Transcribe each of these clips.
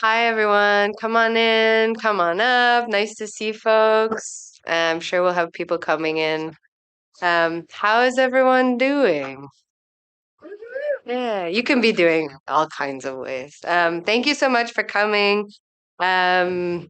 Hi, everyone. Come on in, come on up. Nice to see folks. I'm sure we'll have people coming in. How is everyone doing? Yeah, you can be doing all kinds of ways. Thank you so much for coming. Um,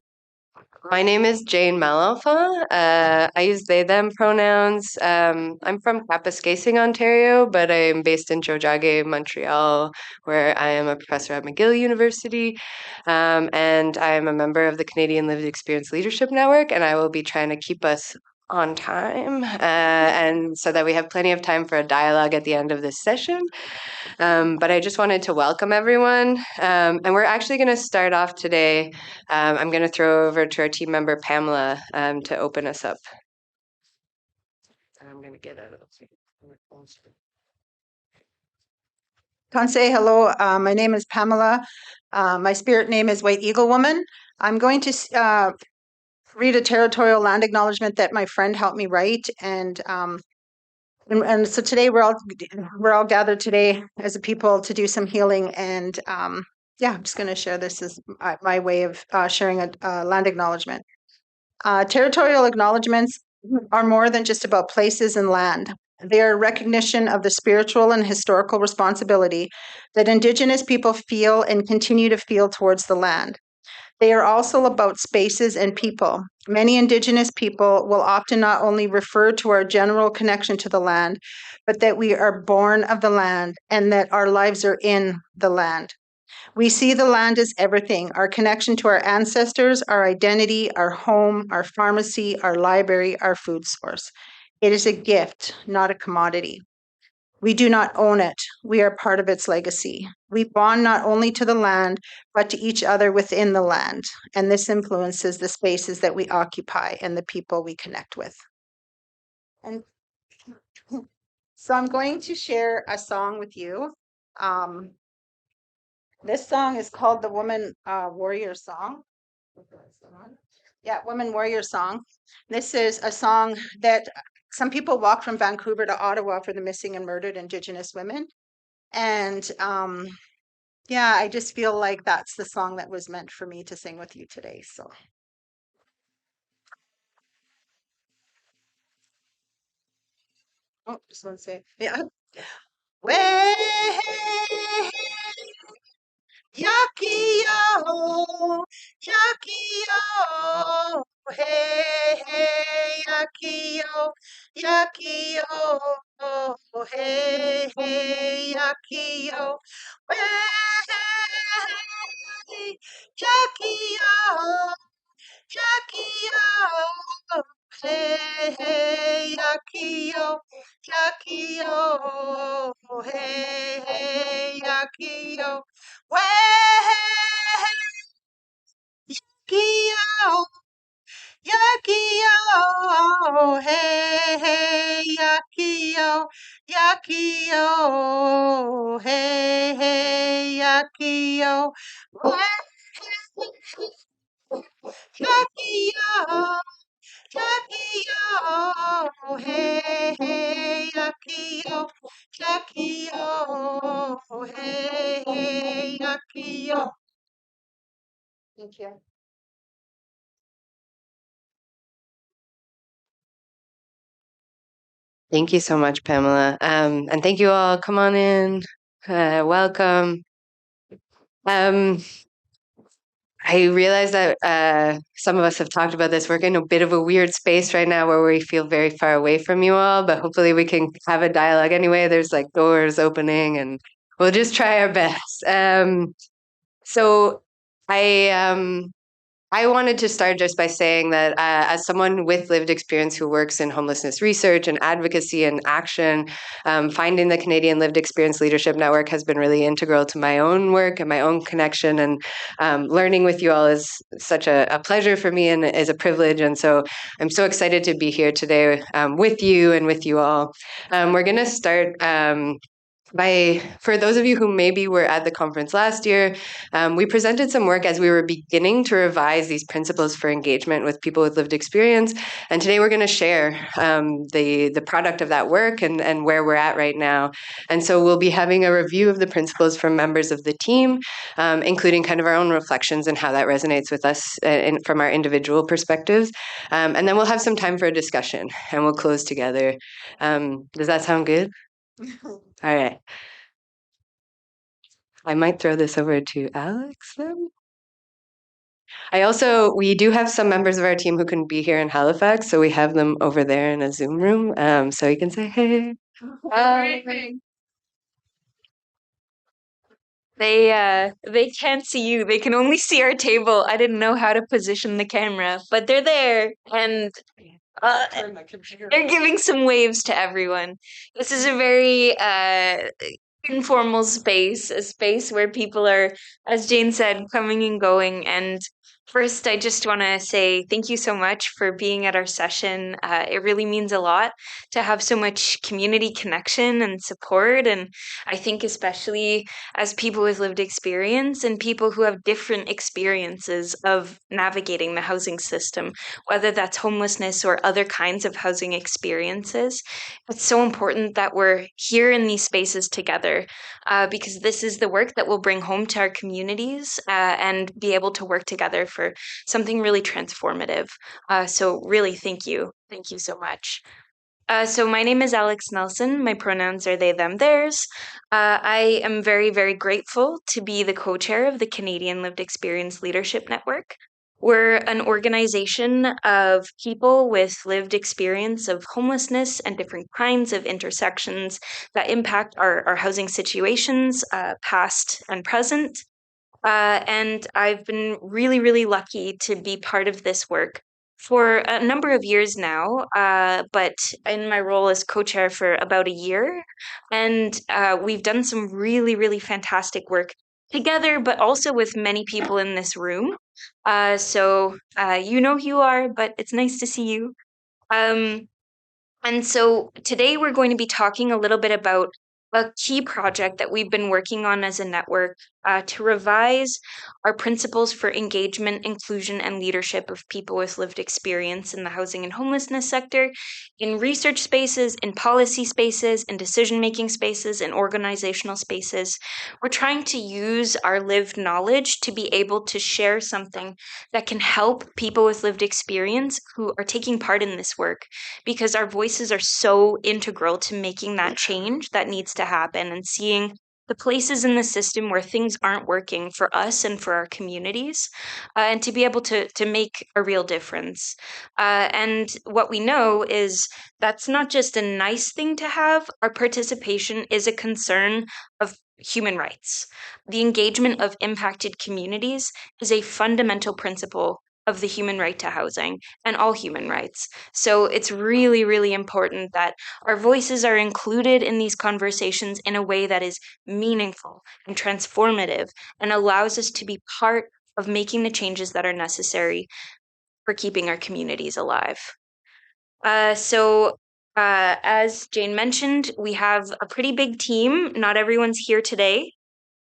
my name is Jane Malalfa. I use they, them pronouns. I'm from Kapuskasing, Ontario, but I'm based in Tiohtià:ke, Montreal, where I am a professor at McGill University. And I'm a member of the Canadian Lived Experience Leadership Network, and I will be trying to keep us on time and so that we have plenty of time for a dialogue at the end of this session. But I just wanted to welcome everyone. And we're actually going to start off today. I'm going to throw over to our team member, Pamela, to open us up. I'm going to get out of Tanse, hello. My name is Pamela. My spirit name is White Eagle Woman. I'm going to read a territorial land acknowledgement that my friend helped me write, and so today we're all gathered today as a people to do some healing, and yeah, I'm just going to share this as my way of sharing a land acknowledgement. Territorial acknowledgements are more than just about places and land. They are a recognition of the spiritual and historical responsibility that Indigenous people feel and continue to feel towards the land. They are also about spaces and people. Many Indigenous people will often not only refer to our general connection to the land, but that we are born of the land and that our lives are in the land. We see the land as everything, our connection to our ancestors, our identity, our home, our pharmacy, our library, our food source. It is a gift, not a commodity. We do not own it. We are part of its legacy. We bond not only to the land, but to each other within the land. And this influences the spaces that we occupy and the people we connect with. And so I'm going to share a song with you. This song is called the Woman Warrior Song. Yeah, Woman Warrior Song. This is a song that some people walk from Vancouver to Ottawa for the missing and murdered Indigenous women. And yeah, I just feel like that's the song that was meant for me to sing with you today. So, oh, just want to say, yeah. Way, Yakio, Yakio, hey, hey, Yakio, Yakio, hey, hey, Yakio, hey, Yakio, Yakio, hey, hey, Yakio, Yakio, hey, hey, Yakio, way, Yakio, Yakio, hey, hey, Yakio, Yakio, hey, hey, Yakio, way, Yakio. Yakio, hey, hey, Yakio, Yakio, hey, hey, Yakio. Thank you. Thank you so much, Pamela. And thank you all. Come on in. Welcome. Um, I realize that some of us have talked about this. We're in a bit of a weird space right now where we feel very far away from you all, but hopefully we can have a dialogue anyway. There's like doors opening and we'll just try our best. So I I wanted to start just by saying that as someone with lived experience who works in homelessness research and advocacy and action, finding the Canadian Lived Experience Leadership Network has been really integral to my own work and my own connection. And learning with you all is such a pleasure for me and is a privilege. And so I'm so excited to be here today with you and with you all. We're going to start For those of you who maybe were at the conference last year, we presented some work as we were beginning to revise these principles for engagement with people with lived experience. And today we're going to share the product of that work and where we're at right now. And so we'll be having a review of the principles from members of the team, including kind of our own reflections and how that resonates with us from our individual perspectives. And then we'll have some time for a discussion and we'll close together. Does that sound good? All right. I might throw this over to Alex then. We do have some members of our team who can be here in Halifax, so we have them over there in a Zoom room, so you can say hey. They can't see you. They can only see our table. I didn't know how to position the camera, but they're there, and they're giving some waves to everyone. This is a very informal space, a space where people are, as Jane said, coming and going. And first, I just want to say thank you so much for being at our session. It really means a lot to have so much community connection and support. And I think, especially as people with lived experience and people who have different experiences of navigating the housing system, whether that's homelessness or other kinds of housing experiences, it's so important that we're here in these spaces together, because this is the work that we'll bring home to our communities, and be able to work together for something really transformative. So really, thank you. Thank you so much. So my name is Alex Nelson. My pronouns are they, them, theirs. I am very, very grateful to be the co-chair of the Canadian Lived Experience Leadership Network. We're an organization of people with lived experience of homelessness and different kinds of intersections that impact our housing situations, past and present. And I've been really, really lucky to be part of this work for a number of years now, but in my role as co chair for about a year. And we've done some really, really fantastic work together, but also with many people in this room. So you know who you are, but it's nice to see you. Um, and so today we're going to be talking a little bit about a key project that we've been working on as a network, to revise our principles for engagement, inclusion, and leadership of people with lived experience in the housing and homelessness sector, in research spaces, in policy spaces, in decision making spaces, in organizational spaces. We're trying to use our lived knowledge to be able to share something that can help people with lived experience who are taking part in this work, because our voices are so integral to making that change that needs to happen, and seeing the places in the system where things aren't working for us and for our communities, and to be able to make a real difference. And what we know is that's not just a nice thing to have. Our participation is a concern of human rights. The engagement of impacted communities is a fundamental principle of the human right to housing and all human rights. So it's really, really important that our voices are included in these conversations in a way that is meaningful and transformative and allows us to be part of making the changes that are necessary for keeping our communities alive. As Jane mentioned, we have a pretty big team. Not everyone's here today.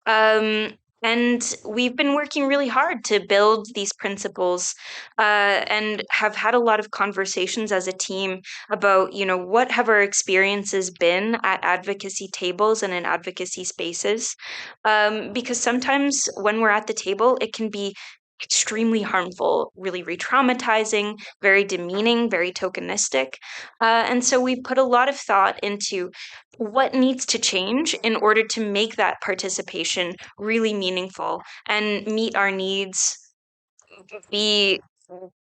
Um, and we've been working really hard to build these principles, and have had a lot of conversations as a team about, what have our experiences been at advocacy tables and in advocacy spaces. Because sometimes when we're at the table, it can be extremely harmful, really re-traumatizing, very demeaning, very tokenistic. And so we put a lot of thought into what needs to change in order to make that participation really meaningful and meet our needs, be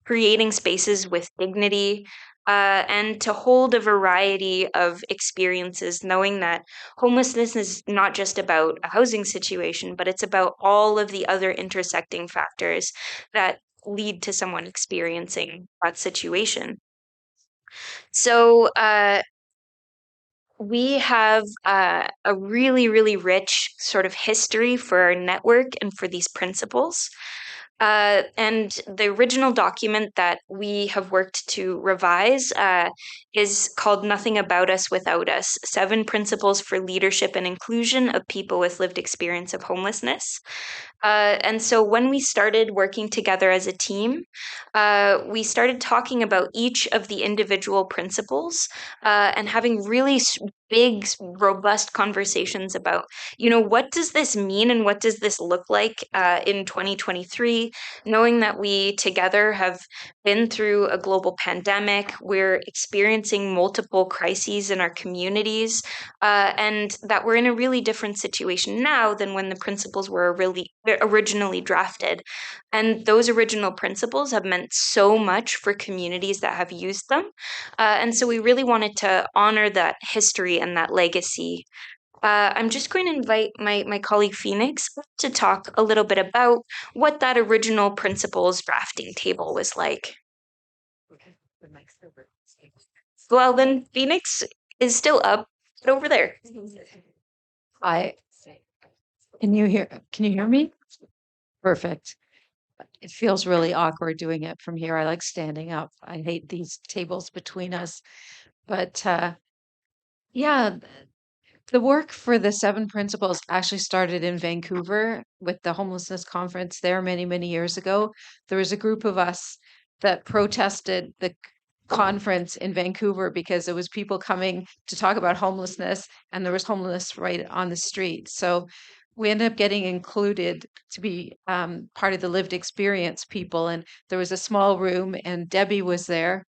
creating spaces with dignity, and to hold a variety of experiences, knowing that homelessness is not just about a housing situation, but it's about all of the other intersecting factors that lead to someone experiencing that situation. So we have a really, really rich sort of history for our network and for these principles. And the original document that we have worked to revise is called Nothing About Us Without Us: 7 Principles for Leadership and Inclusion of People with Lived Experience of Homelessness. And so when we started working together as a team, we started talking about each of the individual principles and having really big, robust conversations about, what does this mean and what does this look like in 2023, knowing that we together have been through a global pandemic, we're experiencing multiple crises in our communities, and that we're in a really different situation now than when the principles were really originally drafted. And those original principles have meant so much for communities that have used them. And so we really wanted to honor that history and that legacy. I'm just going to invite my colleague Phoenix to talk a little bit about what that original principles drafting table was like. Well, then Phoenix is still up, but over there. I can you hear me? Perfect. It feels really awkward doing it from here. I like standing up. I hate these tables between us. But yeah, the work for the 7 principles actually started in Vancouver with the homelessness conference there many, many years ago. There was a group of us that protested the conference in Vancouver because it was people coming to talk about homelessness, and there was homelessness right on the street. So we ended up getting included to be part of the lived experience people. And there was a small room, and Debbie was there.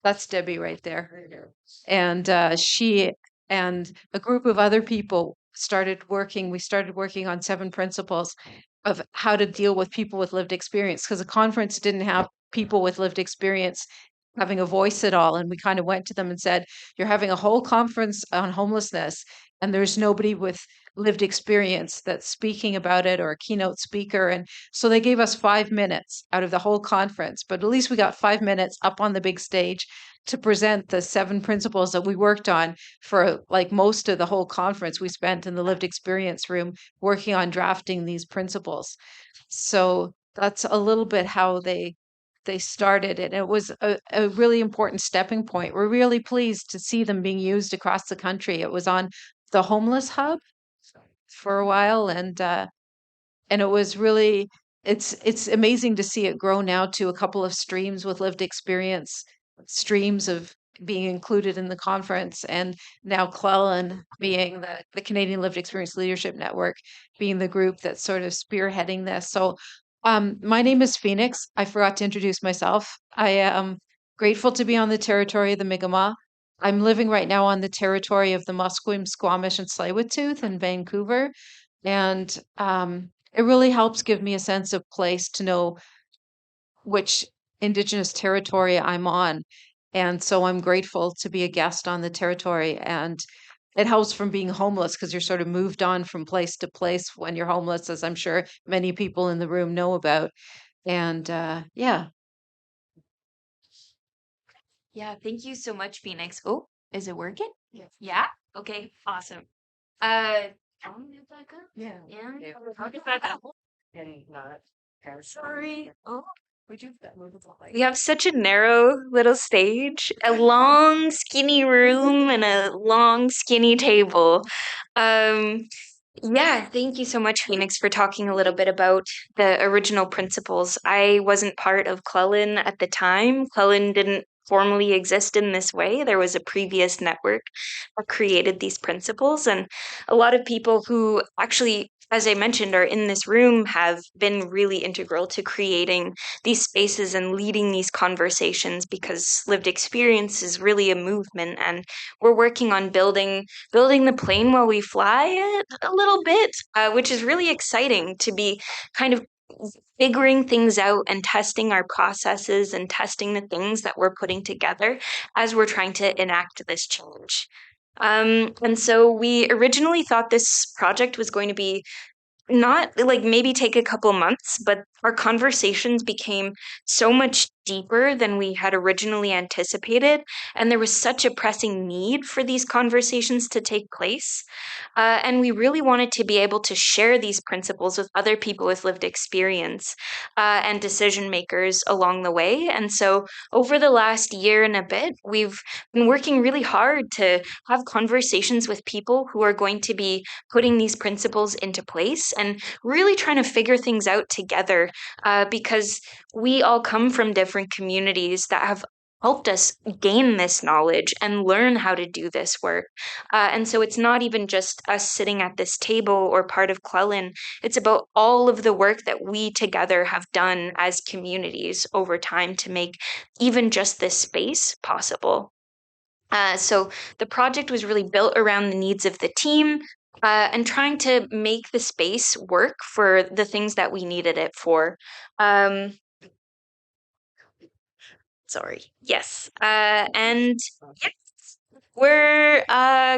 That's Debbie right there. And she and a group of other people started working. We started working on 7 principles of how to deal with people with lived experience, because the conference didn't have people with lived experience having a voice at all. And we kind of went to them and said, "You're having a whole conference on homelessness, and there's nobody with lived experience that's speaking about it, or a keynote speaker." And so they gave us 5 minutes out of the whole conference, but at least we got 5 minutes up on the big stage to present the 7 principles that we worked on for like most of the whole conference. We spent in the lived experience room working on drafting these principles. So that's a little bit how they started it. It was a really important stepping point. We're really pleased to see them being used across the country. It was on the homeless hub for a while, and it was really it's amazing to see it grow now to a couple of streams with lived experience, streams of being included in the conference, and now CLELN being the Canadian Lived Experience Leadership Network being the group that's sort of spearheading this. So my name is Phoenix. I forgot to introduce myself. I am grateful to be on the territory of the Mi'kmaq. I'm living right now on the territory of the Musqueam, Squamish, and Tsleil-Waututh in Vancouver. And it really helps give me a sense of place to know which Indigenous territory I'm on. And so I'm grateful to be a guest on the territory. And it helps from being homeless, because you're sort of moved on from place to place when you're homeless, as I'm sure many people in the room know about. And yeah. Yeah, thank you so much, Phoenix. Oh, is it working? Yes. Yeah? Okay, awesome. Uh, Yeah. yeah. How did that happen? Sorry. Oh, we have such a narrow little stage, a long, skinny room, and a long, skinny table. Um, yeah, thank you so much, Phoenix, for talking a little bit about the original principles. I wasn't part of CLELN at the time. CLELN didn't formally exist in this way. There was a previous network that created these principles, and a lot of people who actually, as I mentioned, are in this room have been really integral to creating these spaces and leading these conversations, because lived experience is really a movement, and we're working on building the plane while we fly it a little bit, which is really exciting to be kind of figuring things out and testing our processes and testing the things that we're putting together as we're trying to enact this change. And so we originally thought this project was going to be not like maybe take a couple months, but our conversations became so much deeper than we had originally anticipated, and there was such a pressing need for these conversations to take place. And we really wanted to be able to share these principles with other people with lived experience and decision makers along the way. And so, over the last year and a bit, we've been working really hard to have conversations with people who are going to be putting these principles into place and really trying to figure things out together because we all come from different communities that have helped us gain this knowledge and learn how to do this work. And so it's not even just us sitting at this table or part of CLELN. It's about all of the work that we together have done as communities over time to make even just this space possible. So the project was really built around the needs of the team and trying to make the space work for the things that we needed it for. Sorry. Yes. And yes, we're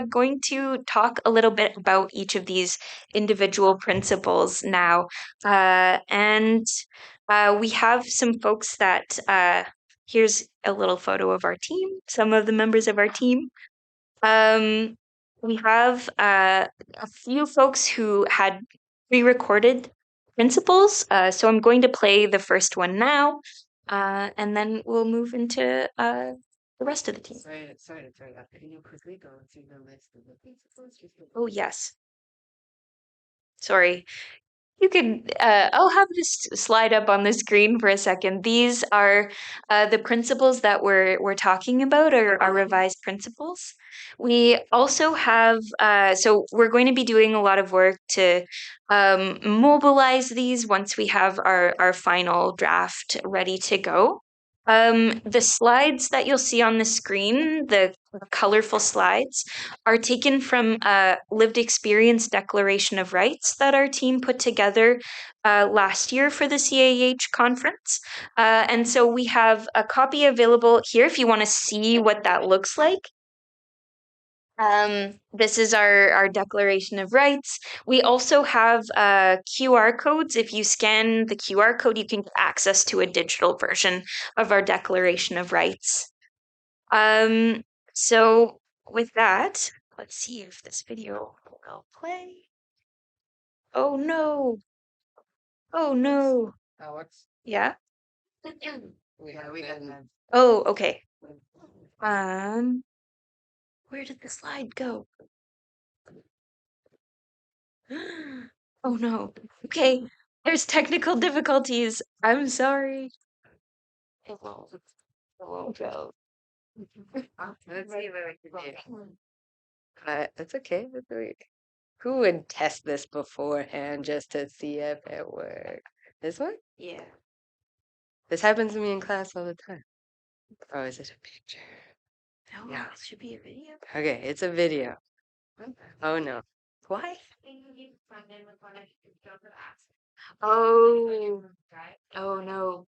going to talk a little bit about each of these individual principles now. And we have some folks that, here's a little photo of our team, some of the members of our team. We have a few folks who had pre-recorded principles. So I'm going to play the first one now, and then we'll move into the rest of the team. Sorry. Can you quickly go through the list of the principles? Oh, yes. Sorry. You could, I'll have this slide up on the screen for a second. These are the principles that we're talking about, or our revised principles. We also have, so we're going to be doing a lot of work to mobilize these once we have our final draft ready to go. The slides that you'll see on the screen, the colorful slides, are taken from a lived experience declaration of rights that our team put together last year for the CAH conference. And so we have a copy available here if you want to see what that looks like. This is our Declaration of Rights. We also have QR codes. If you scan the QR code, you can get access to a digital version of our Declaration of Rights. So with that, let's see if this video will play. Oh no. Oh no. Alex, Yeah. we can. Oh, okay. Where did the slide go? Oh no. Okay. There's technical difficulties. I'm sorry. It won't. It won't go. Let's see what we can do. That's okay. That's okay. Who would test this beforehand just to see if it works? This one? Yeah. This happens to me in class all the time. Oh, is it a picture? No, Yeah. it should be a video. Okay, it's a video. Oh no. Why? Oh. Oh no.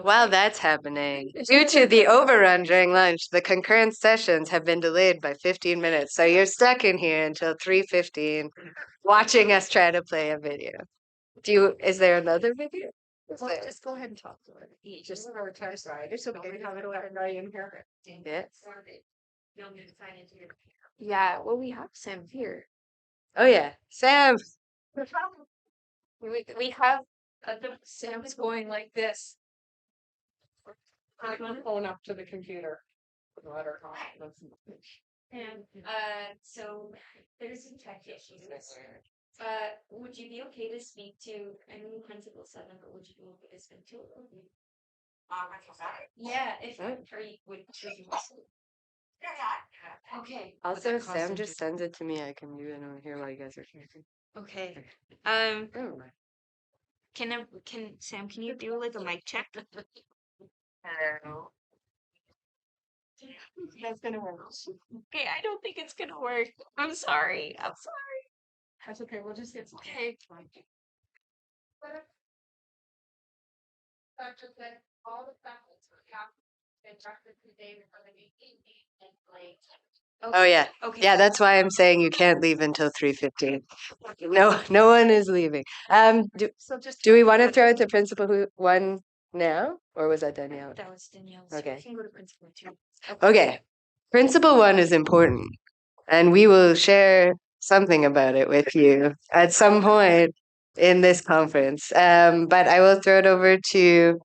While that's happening, due to the overrun during lunch, the concurrent sessions have been delayed by 15 minutes. So you're stuck in here until 3:15 watching us try to play a video. Is there another video? Just go ahead and talk to her. Just for our test side. It's okay to have it everybody in here. Yeah. Yeah, well, we have Sam here. Oh yeah. Sam. We have Sam's going like this. I'm gonna phone up to the computer. Let her talk. and so there's some tech issues. Would you be okay to speak to, I know Principal 7, but would you be okay to speak to it? Yeah, if or you would you okay. Also, Sam just sends it to me. I can mute it over here while you guys are talking. Okay. Never mind. Can Sam, can you do like a mic check? Hello. That's gonna work. Okay, I don't think it's gonna work. I'm sorry. I'm sorry. That's okay. We'll just get some. Okay. All the factors we have been drafted today before the meeting and like Oh yeah. Okay. Yeah, that's why I'm saying you can't leave until 3:15. No one is leaving. Do we want to throw it to principal one now, or was that Danielle? That was Danielle. Okay. You can go to principal two. Okay. Principal one is important, and we will share something about it with you at some point in this conference. But I will throw it over to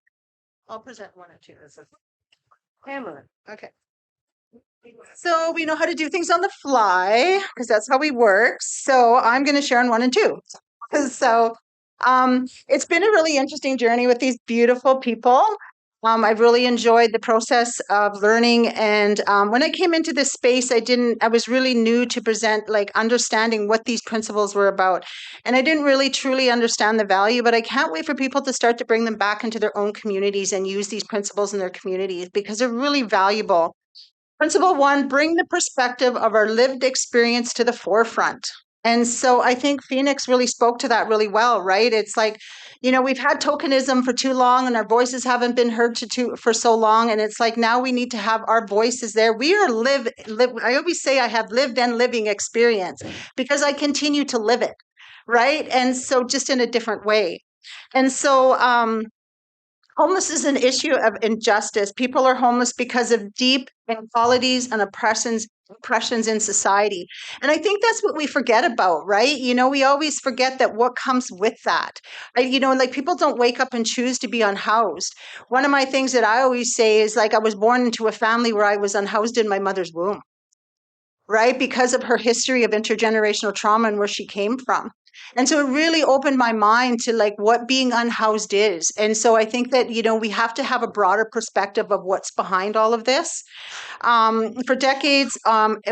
I'll present one or two. Pamela. Okay. So we know how to do things on the fly because that's how we work. So I'm going to share on one and two. So it's been a really interesting journey with these beautiful people. I've really enjoyed the process of learning. And when I came into this space, I was really new to present, like understanding what these principles were about. And I didn't really truly understand the value, but I can't wait for people to start to bring them back into their own communities and use these principles in their communities because they're really valuable. Principle one, bring the perspective of our lived experience to the forefront. And so I think Phoenix really spoke to that really well, right? It's like, we've had tokenism for too long and our voices haven't been heard for so long. And it's like now we need to have our voices there. We are I always say I have lived and living experience because I continue to live it, right? And so just in a different way. And so homeless is an issue of injustice. People are homeless because of deep inequalities and oppressions in society. And I think that's what we forget about, right? We always forget that what comes with that. Like people don't wake up and choose to be unhoused. One of my things that I always say is like I was born into a family where I was unhoused in my mother's womb, right? Because of her history of intergenerational trauma and where she came from. And so it really opened my mind to like what being unhoused is. And so I think that, we have to have a broader perspective of what's behind all of this. For decades,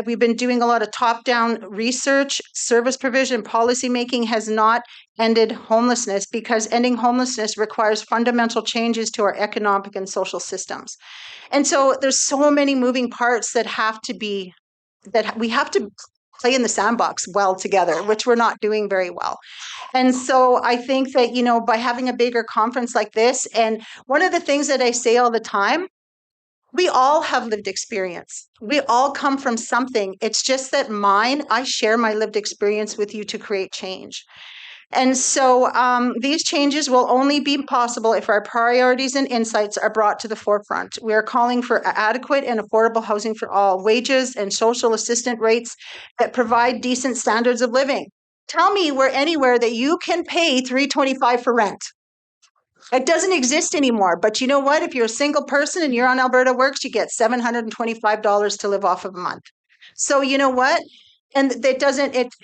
we've been doing a lot of top-down research. Service provision policymaking has not ended homelessness because ending homelessness requires fundamental changes to our economic and social systems. And so there's so many moving parts that we have to play in the sandbox well together, which we're not doing very well. And so I think that, by having a bigger conference like this, and one of the things that I say all the time, we all have lived experience. We all come from something. It's just that I share my lived experience with you to create change. And so these changes will only be possible if our priorities and insights are brought to the forefront. We are calling for adequate and affordable housing for all, wages and social assistance rates that provide decent standards of living. Tell me anywhere that you can pay $325 for rent. It doesn't exist anymore. But you know what? If you're a single person and you're on Alberta Works, you get $725 to live off of a month. So you know what? And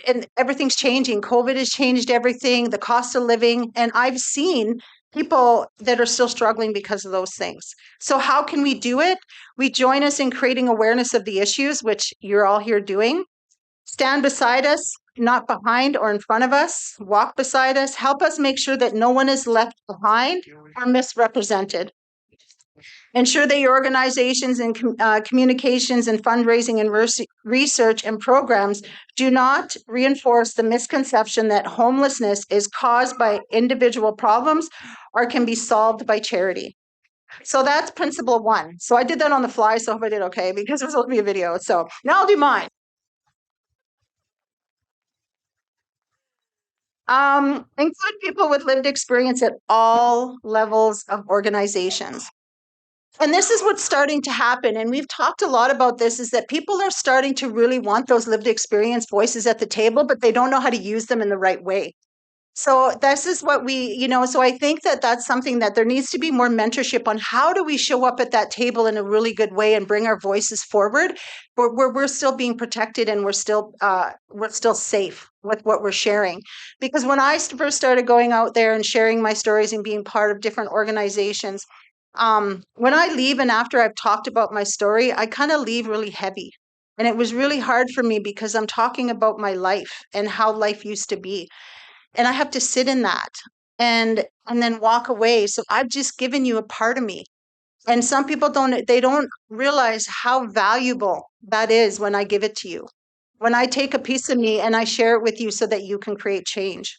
and everything's changing. COVID has changed everything, the cost of living. And I've seen people that are still struggling because of those things. So how can we do it? We join us in creating awareness of the issues, which you're all here doing. Stand beside us, not behind or in front of us. Walk beside us. Help us make sure that no one is left behind or misrepresented. Ensure that your organizations and communications and fundraising and research and programs do not reinforce the misconception that homelessness is caused by individual problems or can be solved by charity. So that's principle one. So I did that on the fly, so I hope I did okay because it was supposed to be a video. So now I'll do mine. Include people with lived experience at all levels of organizations. And this is what's starting to happen. And we've talked a lot about this, is that people are starting to really want those lived experience voices at the table, but they don't know how to use them in the right way. So this is what so I think that that's something that there needs to be more mentorship on how do we show up at that table in a really good way and bring our voices forward where we're still being protected and we're still safe with what we're sharing. Because when I first started going out there and sharing my stories and being part of different organizations, when I leave and after I've talked about my story, I kind of leave really heavy. And it was really hard for me because I'm talking about my life and how life used to be, and I have to sit in that and then walk away. So I've just given you a part of me. And some people don't realize how valuable that is when I give it to you. When I take a piece of me and I share it with you so that you can create change.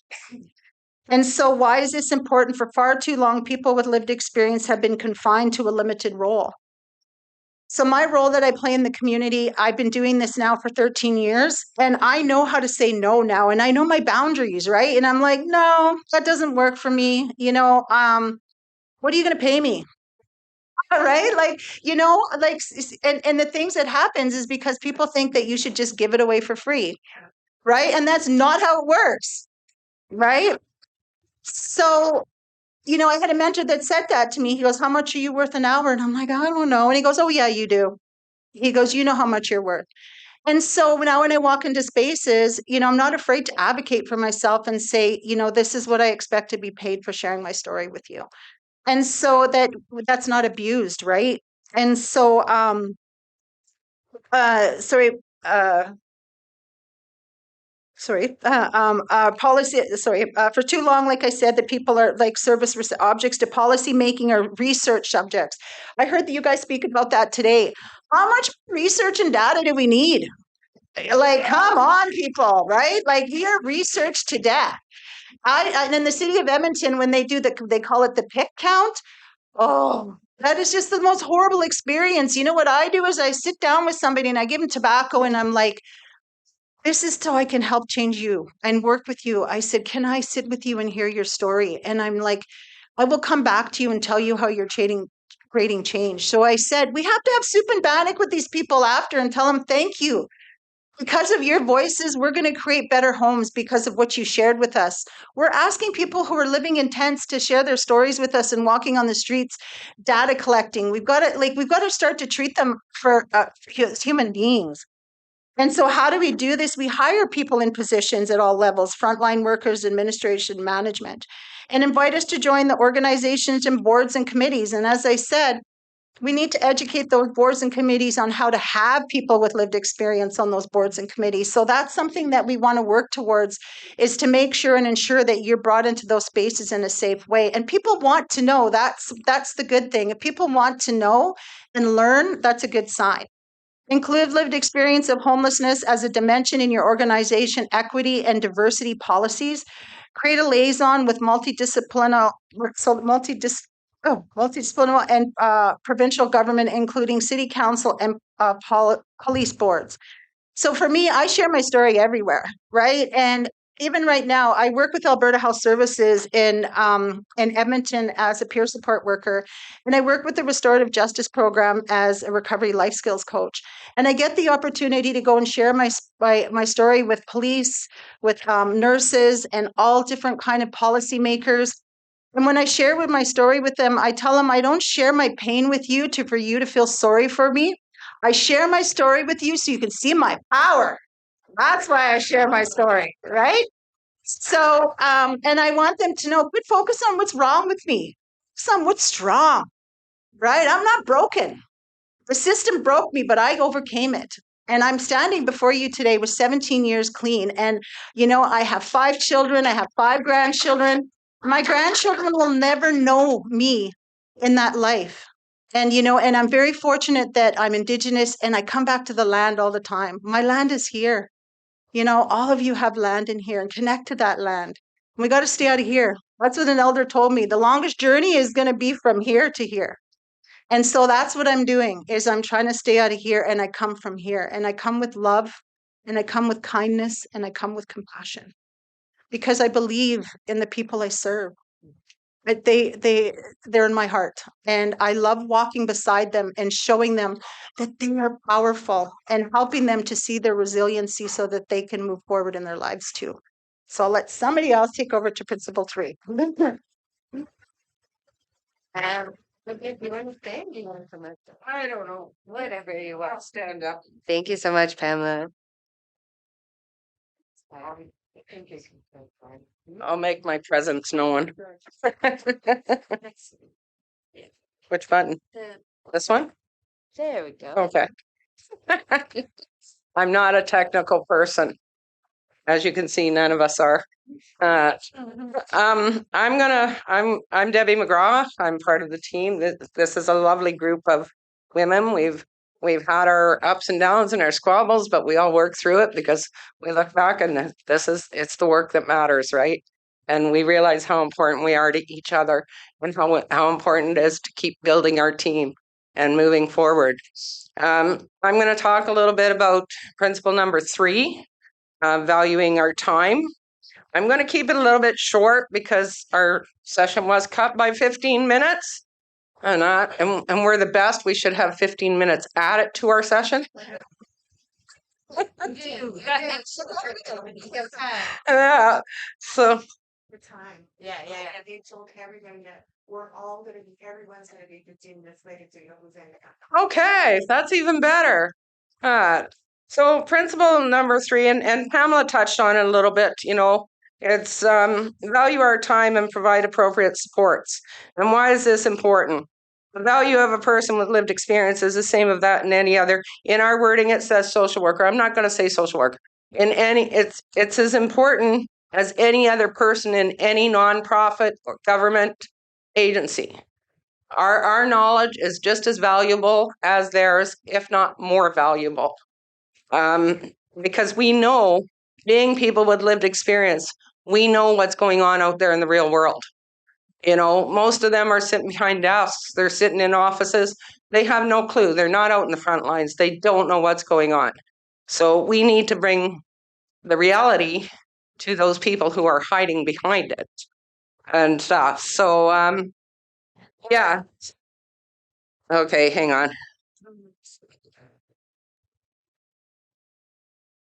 And so why is this important? For far too long, people with lived experience have been confined to a limited role. So my role that I play in the community, I've been doing this now for 13 years, and I know how to say no now, and I know my boundaries, right? And I'm like, no, that doesn't work for me. What are you going to pay me? Right? Like, and the things that happens is because people think that you should just give it away for free, right? And that's not how it works, right? So, I had a mentor that said that to me. He goes, how much are you worth an hour? And I'm like, I don't know. And he goes, oh, yeah, you do. He goes, you know how much you're worth. And so now when I walk into spaces, I'm not afraid to advocate for myself and say, this is what I expect to be paid for sharing my story with you. And so that's not abused, right? And so, sorry, policy, for too long, like I said, that people are like objects to policy making or research subjects. I heard that you guys speak about that today. How much research and data do we need? Like, come on, people, right? Like, you're research to death. And in the city of Edmonton, when they call it the pick count. Oh, that is just the most horrible experience. You know what I do is I sit down with somebody and I give them tobacco and I'm like, this is so I can help change you and work with you. I said, can I sit with you and hear your story? And I'm like, I will come back to you and tell you how you're creating change. So I said, we have to have soup and bannock with these people after and tell them thank you. Because of your voices, we're going to create better homes because of what you shared with us. We're asking people who are living in tents to share their stories with us and walking on the streets, data collecting. We've got to start to treat them as human beings. And so how do we do this? We hire people in positions at all levels, frontline workers, administration, management, and invite us to join the organizations and boards and committees. And as I said, we need to educate those boards and committees on how to have people with lived experience on those boards and committees. So that's something that we want to work towards, is to make sure and ensure that you're brought into those spaces in a safe way. And people want to know. That's the good thing. If people want to know and learn, that's a good sign. Include lived experience of homelessness as a dimension in your organization, equity and diversity policies. Create a liaison with multidisciplinary and provincial government, including city council and police boards. So for me, I share my story everywhere, right? And even right now, I work with Alberta Health Services in Edmonton as a peer support worker, and I work with the Restorative Justice Program as a recovery life skills coach. And I get the opportunity to go and share my story with police, with nurses, and all different kind of policymakers. And when I share with my story with them, I tell them I don't share my pain with you for you to feel sorry for me. I share my story with you so you can see my power. That's why I share my story, right? So, and I want them to know, quit focus on what's wrong with me. Focus on what's strong, right? I'm not broken. The system broke me, but I overcame it. And I'm standing before you today with 17 years clean. And, I have 5 children. I have 5 grandchildren. My grandchildren will never know me in that life. And, and I'm very fortunate that I'm Indigenous and I come back to the land all the time. My land is here. All of you have land in here and connect to that land. We got to stay out of here. That's what an elder told me. The longest journey is going to be from here to here. And so that's what I'm doing, is I'm trying to stay out of here and I come from here. And I come with love and I come with kindness and I come with compassion because I believe in the people I serve. But they're in my heart, and I love walking beside them and showing them that they are powerful and helping them to see their resiliency so that they can move forward in their lives too. So I'll let somebody else take over to principle 3. If you want to stay, you want to come up? I don't know, whatever you want, stand up. Thank you so much, Pamela. I'll make my presence known. Which button? This one? There we go. Okay. I'm not a technical person. As you can see, none of us are. I'm Debbie McGraw. I'm part of the team. This is a lovely group of women. We've had our ups and downs and our squabbles, but we all work through it because we look back and it's the work that matters, right? And we realize how important we are to each other and how important it is to keep building our team. and moving forward. I'm going to talk a little bit about principle number 3, valuing our time. I'm going to keep it a little bit short because our session was cut by 15 minutes. And we're the best. We should have 15 minutes added to our session. Yeah. So The time. Yeah. They told everybody that everyone's gonna be 15 minutes later to who's in it. okay, that's even better. So principle number 3, and Pamela touched on it a little bit, it's value our time and provide appropriate supports. And why is this important? The value of a person with lived experience is the same of that in any other. In our wording, it says social worker. I'm not going to say social worker. It's as important as any other person in any nonprofit or government agency. Our knowledge is just as valuable as theirs, if not more valuable. Because we know, being people with lived experience, we know what's going on out there in the real world. Most of them are sitting behind desks. They're sitting in offices. They have no clue. They're not out in the front lines. They don't know what's going on. So we need to bring the reality to those people who are hiding behind it and stuff. So, yeah. Okay, hang on.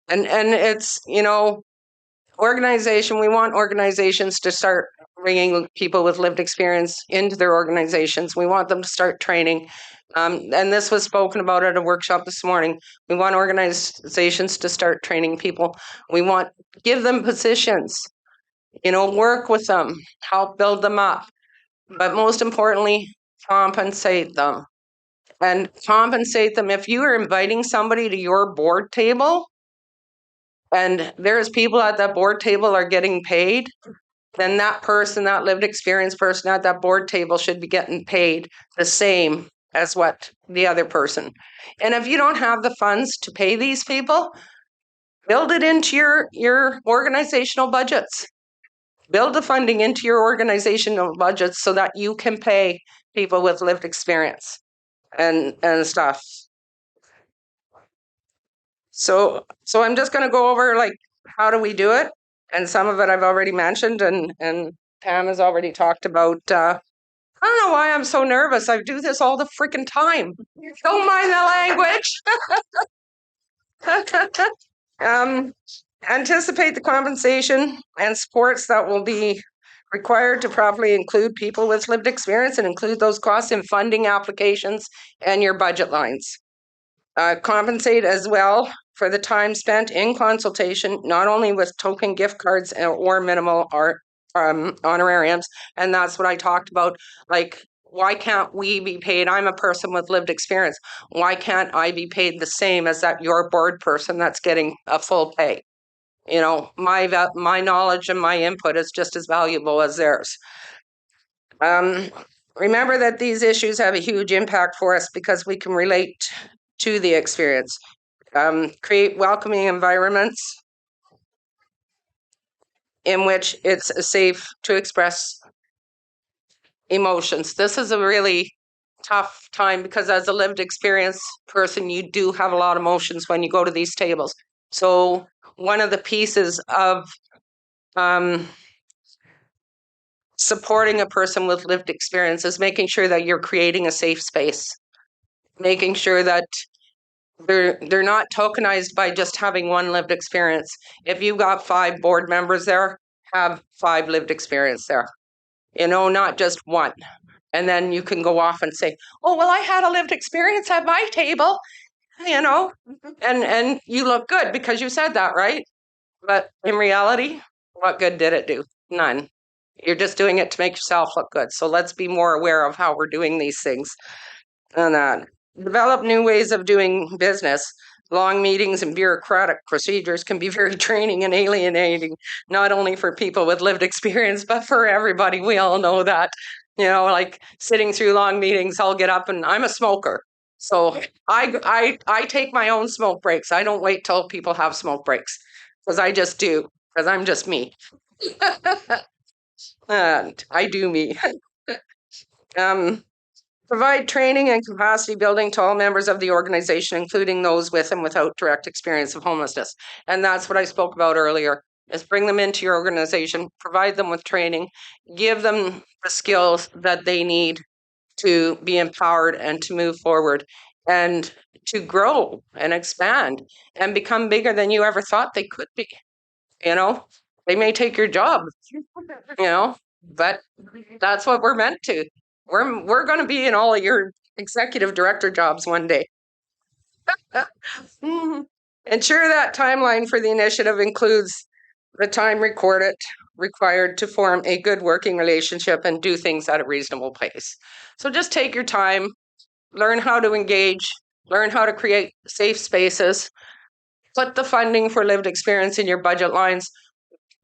And it's, organization, we want organizations to start bringing people with lived experience into their organizations. We want them to start training. And this was spoken about at a workshop this morning. We want organizations to start training people. We want, give them positions, work with them, help build them up. But most importantly, compensate them. And compensate them. If you are inviting somebody to your board table, and there's people at that board table are getting paid, then that person, that lived experience person at that board table should be getting paid the same as what the other person. And if you don't have the funds to pay these people, build it into your organizational budgets. Build the funding into your organizational budgets so that you can pay people with lived experience and stuff. So I'm just going to go over how do we do it, and some of it I've already mentioned, and Pam has already talked about. I don't know why I'm so nervous. I do this all the freaking time. Don't mind the language. Anticipate the compensation and supports that will be required to properly include people with lived experience, and include those costs in funding applications and your budget lines. Compensate as well for the time spent in consultation, not only with token gift cards or minimal honorariums. And that's what I talked about. Why can't we be paid? I'm a person with lived experience. Why can't I be paid the same as that your board person that's getting a full pay? My knowledge and my input is just as valuable as theirs. Remember that these issues have a huge impact for us because we can relate to the experience. Create welcoming environments in which it's safe to express emotions. This is a really tough time because as a lived experience person, you do have a lot of emotions when you go to these tables. So one of the pieces of supporting a person with lived experience is making sure that you're creating a safe space, making sure that they're not tokenized by just having one lived experience. If you've got 5 board members there, have 5 lived experience there, not just one. And then you can go off and say, oh, well, I had a lived experience at my table, and you look good because you said that, right? But in reality, what good did it do? None. You're just doing it to make yourself look good. So let's be more aware of how we're doing these things. And develop new ways of doing business. Long meetings and bureaucratic procedures can be very draining and alienating, not only for people with lived experience, but for everybody. We all know that. Sitting through long meetings, I'll get up, and I'm a smoker. So I take my own smoke breaks. I don't wait till people have smoke breaks, because I just do, because I'm just me. And I do me. Provide training and capacity building to all members of the organization, including those with and without direct experience of homelessness. And that's what I spoke about earlier, is bring them into your organization, provide them with training, give them the skills that they need to be empowered and to move forward and to grow and expand and become bigger than you ever thought they could be. You know, they may take your job, but that's what we're meant to. We're going to be in all of your executive director jobs one day. Ensure that timeline for the initiative includes the time required to form a good working relationship and do things at a reasonable pace. So just take your time, learn how to engage, learn how to create safe spaces, put the funding for lived experience in your budget lines,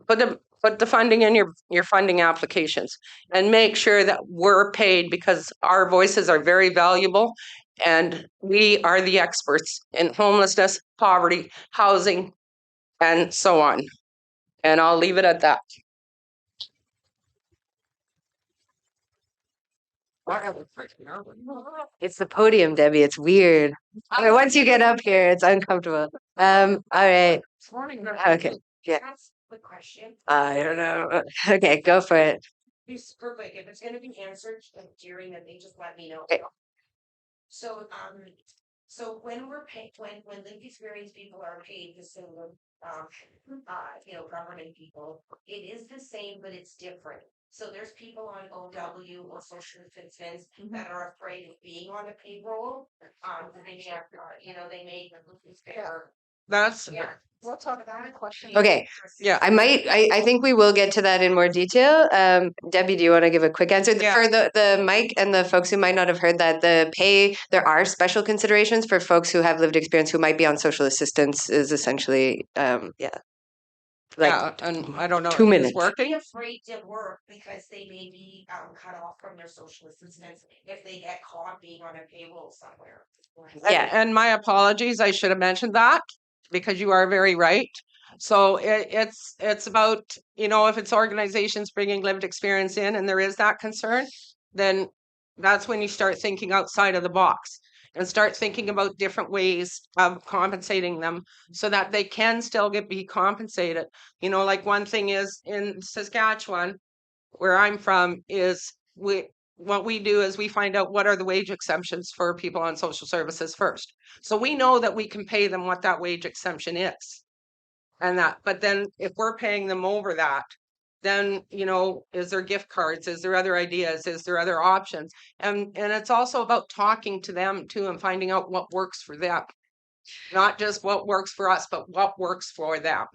put the funding in your funding applications, and make sure that we're paid, because our voices are very valuable and we are the experts in homelessness, poverty, housing, and so on. And I'll leave it at that. It's the podium, Debbie. It's weird. I mean, once you get up here, it's uncomfortable. All right. Okay. Yeah. Quick question. I don't know. Okay, go for it. Be super quick. If it's gonna be answered during the thing, just let me know. Okay. So, so when we're paid, when lived experience people are paid the same, government people, it is the same, but it's different. So there's people on OW or social assistance that are afraid of being on a payroll. They have, they may lose their. That's We'll talk about a question. Okay. Yeah. I think we will get to that in more detail. Debbie, do you want to give a quick answer? Yeah. For the Mike and the folks who might not have heard that, there are special considerations for folks who have lived experience who might be on social assistance is essentially, yeah, and I don't know 2 if minutes. it's working. They're afraid to work because they may be cut off from their social assistance if they get caught being on a payroll somewhere. Yeah. And my apologies, I should have mentioned that, because you are very right. So it's about, if it's organizations bringing lived experience in and there is that concern, then that's when you start thinking outside of the box and start thinking about different ways of compensating them so that they can still be compensated. Like one thing is in Saskatchewan, where I'm from, is what we do is we find out what are the wage exemptions for people on social services first. So we know that we can pay them what that wage exemption is. But then if we're paying them over that, then, is there gift cards? Is there other ideas? Is there other options? And it's also about talking to them too and finding out what works for them. Not just what works for us, but what works for them.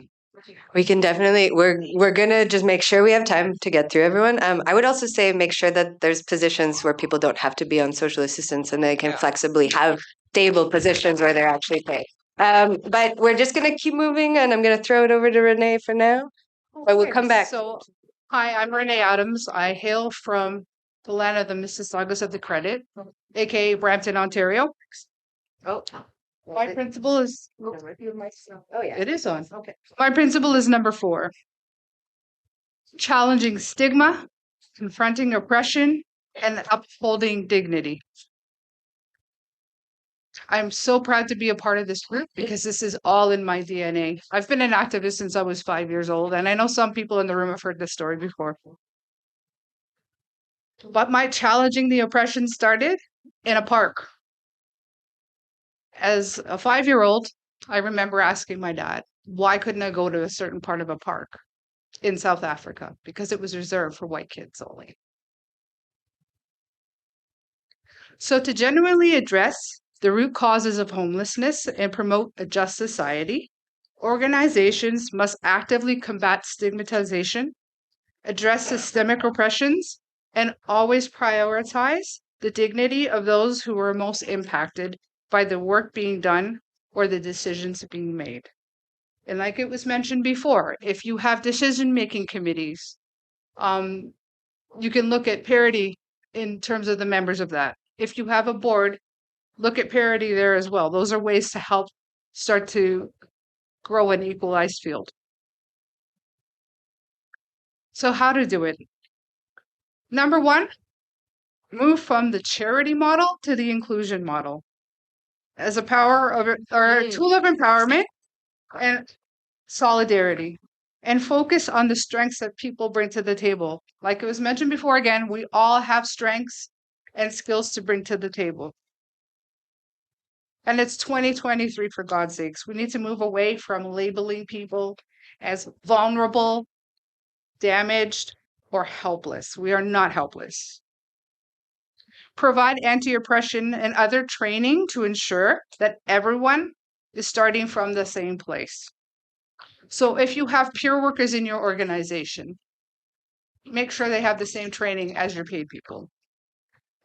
We can definitely, we're gonna just make sure we have time to get through everyone. I would also say make sure that there's positions where people don't have to be on social assistance and they can flexibly have stable positions where they're actually paid. But we're just gonna keep moving, and I'm gonna throw it over to Renee for now. But we'll come back. So, hi, I'm Renee Adams. I hail from the land of the Mississaugas of the Credit, aka Brampton, Ontario. Oh, My principle is oh yeah. it is on. Okay. My principle is number 4. Challenging stigma, confronting oppression, and upholding dignity. I'm so proud to be a part of this group because this is all in my DNA. I've been an activist since I was 5 years old, and I know some people in the room have heard this story before. But my challenging the oppression started in a park. As a 5-year-old, I remember asking my dad, why couldn't I go to a certain part of a park in South Africa? Because it was reserved for white kids only. So to genuinely address the root causes of homelessness and promote a just society, organizations must actively combat stigmatization, address systemic oppressions, and always prioritize the dignity of those who are most impacted by the work being done or the decisions being made. And like it was mentioned before, if you have decision-making committees, you can look at parity in terms of the members of that. If you have a board, look at parity there as well. Those are ways to help start to grow an equalized field. So how to do it? Number 1, move from the charity model to the inclusion model as a power of or a tool of empowerment and solidarity, and focus on the strengths that people bring to the table. Like it was mentioned before, again, we all have strengths and skills to bring to the table. And it's 2023, for God's sakes. We need to move away from labeling people as vulnerable, damaged, or helpless. We are not helpless. Provide anti-oppression and other training to ensure that everyone is starting from the same place. So if you have peer workers in your organization, make sure they have the same training as your paid people.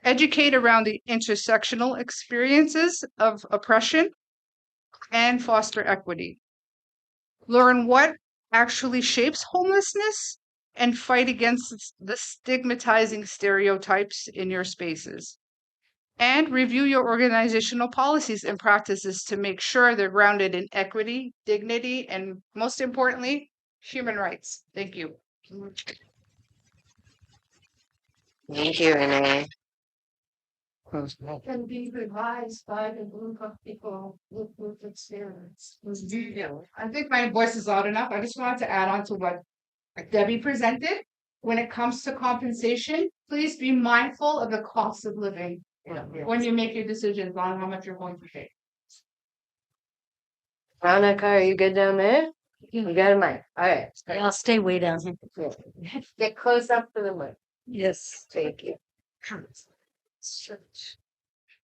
Educate around the intersectional experiences of oppression and foster equity. Learn what actually shapes homelessness and fight against the stigmatizing stereotypes in your spaces. And review your organizational policies and practices to make sure they're grounded in equity, dignity, and most importantly, human rights. Thank you. Thank you, Renee. Can be revised by the group of people with experience. I think my voice is loud enough. I just wanted to add on to what Debbie presented. When it comes to compensation, please be mindful of the cost of living when you make your decisions on how much you're going to pay. Veronica, are you good down there? You got a mic. All right. I'll stay way down here. Get close up to the mic. Yes. Thank you.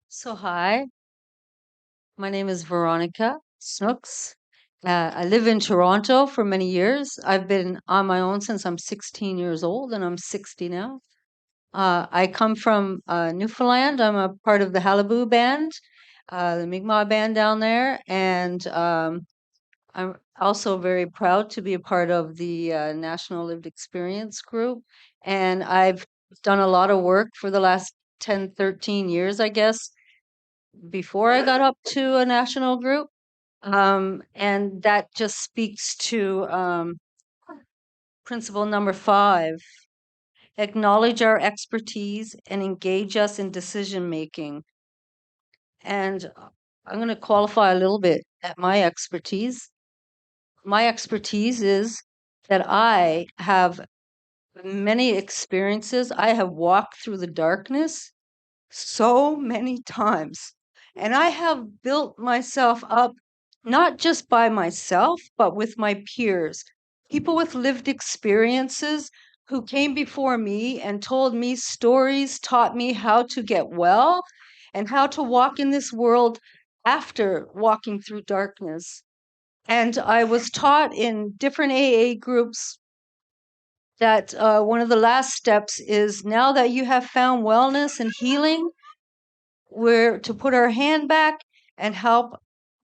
So, hi, my name is Veronica Snooks. I live in Toronto for many years. I've been on my own since I'm 16 years old, and I'm 60 now. I come from Newfoundland. I'm a part of the Halibut band, the Mi'kmaq band down there, and I'm also very proud to be a part of the National Lived Experience group. And I've done a lot of work for the last 10, 13 years, I guess, before I got up to a national group. And that just speaks to principle number 5, acknowledge our expertise and engage us in decision making. And I'm going to qualify a little bit at my expertise. My expertise is that I have many experiences. I have walked through the darkness so many times. And I have built myself up, not just by myself, but with my peers, people with lived experiences who came before me and told me stories, taught me how to get well and how to walk in this world after walking through darkness. And I was taught in different AA groups that one of the last steps is, now that you have found wellness and healing, we're to put our hand back and help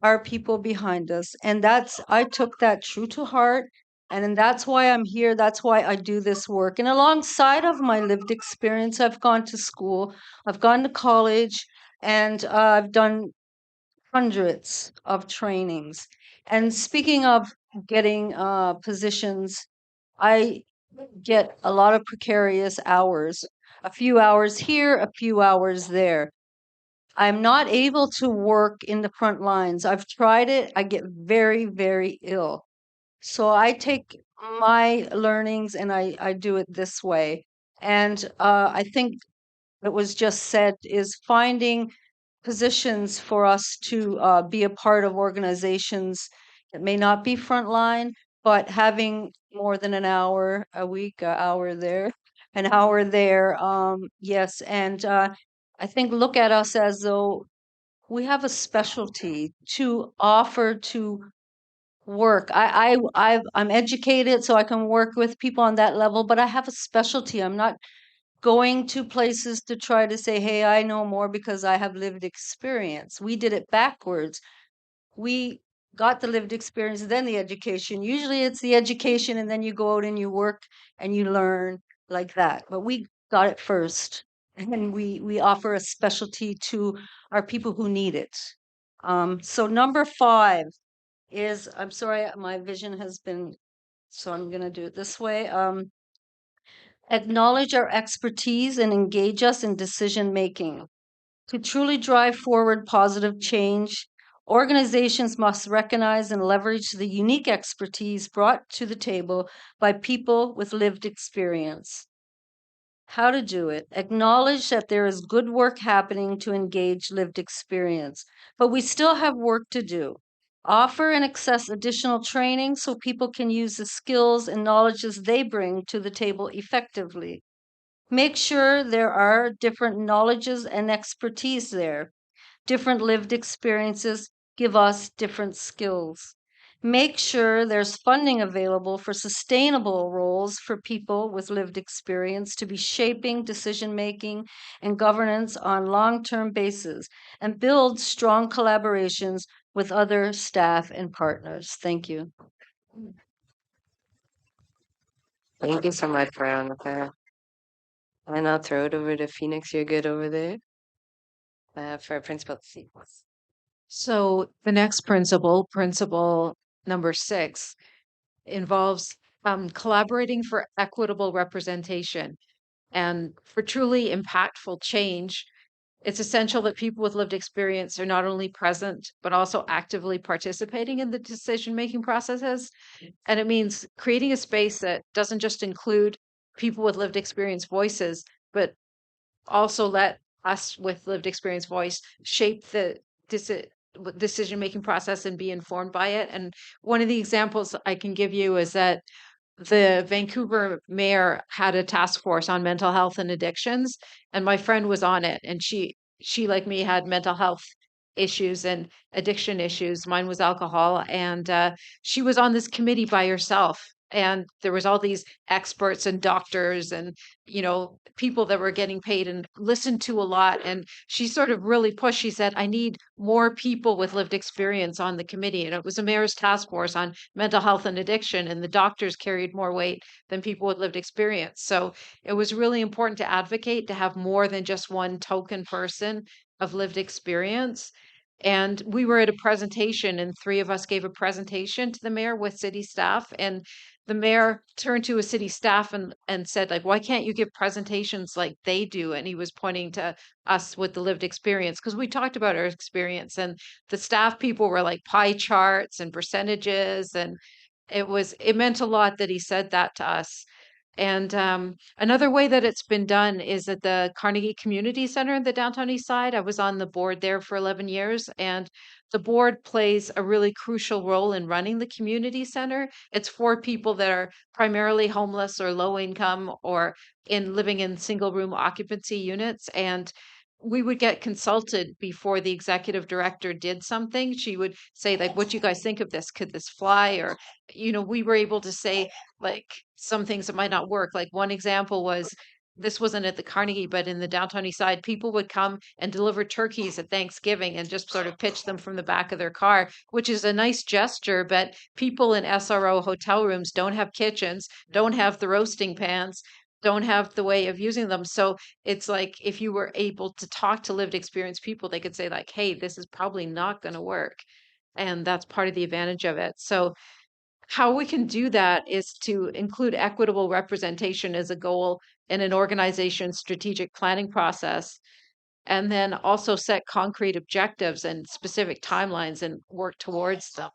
our people behind us. And I took that true to heart. And that's why I'm here. That's why I do this work. And alongside of my lived experience, I've gone to school, I've gone to college, and I've done hundreds of trainings. And speaking of getting positions, I get a lot of precarious hours, a few hours here, a few hours there. I'm not able to work in the front lines. I've tried it. I get very, very ill. So I take my learnings and I do it this way. And I think it was just said is finding positions for us to be a part of organizations that may not be frontline, but having more than an hour a week, an hour there, an hour there. Yes, and I think look at us as though we have a specialty to offer to work. I'm educated, so I can work with people on that level, but I have a specialty. I'm not going to places to try to say, hey, I know more because I have lived experience. We did it backwards. We got the lived experience, then the education. Usually it's the education, and then you go out and you work and you learn like that. But we got it first. And we offer a specialty to our people who need it. So number 5 is, I'm sorry, my vision has been, so I'm going to do it this way. Acknowledge our expertise and engage us in decision making. To truly drive forward positive change, organizations must recognize and leverage the unique expertise brought to the table by people with lived experience. How to do it. Acknowledge that there is good work happening to engage lived experience, but we still have work to do. Offer and access additional training so people can use the skills and knowledges they bring to the table effectively. Make sure there are different knowledges and expertise there. Different lived experiences give us different skills. Make sure there's funding available for sustainable roles for people with lived experience to be shaping decision making and governance on long-term basis and build strong collaborations with other staff and partners. Thank you. Thank you so much, Veronica. And I'll throw it over to Phoenix. You're good over there for principal seats. So the next principle, principle number 6, involves collaborating for equitable representation. And for truly impactful change, it's essential that people with lived experience are not only present, but also actively participating in the decision-making processes. And it means creating a space that doesn't just include people with lived experience voices, but also let us with lived experience voice shape the decision-making process and be informed by it. And one of the examples I can give you is that the Vancouver mayor had a task force on mental health and addictions, and my friend was on it, and she like me had mental health issues and addiction issues. Mine was alcohol, and she was on this committee by herself. And there was all these experts and doctors and people that were getting paid and listened to a lot. And she sort of really pushed. She said, "I need more people with lived experience on the committee." And it was a mayor's task force on mental health and addiction, and the doctors carried more weight than people with lived experience. So it was really important to advocate to have more than just one token person of lived experience. And we were at a presentation, and 3 of us gave a presentation to the mayor with city staff. And the mayor turned to a city staff and said, like, "Why can't you give presentations like they do?" And he was pointing to us with the lived experience because we talked about our experience. And the staff people were like pie charts and percentages, and it meant a lot that he said that to us. And another way that it's been done is at the Carnegie Community Center in the downtown east side. I was on the board there for 11 years, and the board plays a really crucial role in running the community center. It's for people that are primarily homeless or low income or in living in single room occupancy units. And we would get consulted before the executive director did something. She would say, like, "What do you guys think of this? Could this fly?" Or, we were able to say, like, some things that might not work. Like one example was this wasn't at the Carnegie, but in the downtown east side, people would come and deliver turkeys at Thanksgiving and just sort of pitch them from the back of their car, which is a nice gesture. But people in SRO hotel rooms don't have kitchens, don't have the roasting pans, don't have the way of using them. So it's like if you were able to talk to lived experience people, they could say, like, "Hey, this is probably not going to work." And that's part of the advantage of it. So how we can do that is to include equitable representation as a goal in an organization's strategic planning process, and then also set concrete objectives and specific timelines and work towards them,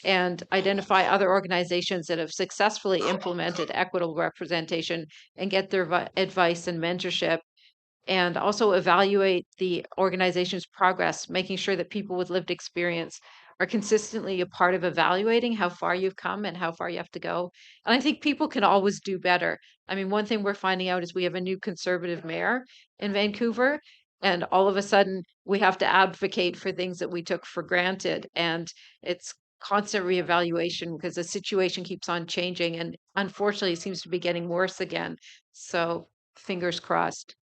and identify other organizations that have successfully implemented equitable representation and get their advice and mentorship, and also evaluate the organization's progress, making sure that people with lived experience are consistently a part of evaluating how far you've come and how far you have to go. And I think people can always do better. I mean, one thing we're finding out is we have a new conservative mayor in Vancouver, and all of a sudden we have to advocate for things that we took for granted. And it's constant reevaluation because the situation keeps on changing, and unfortunately, it seems to be getting worse again. So, fingers crossed.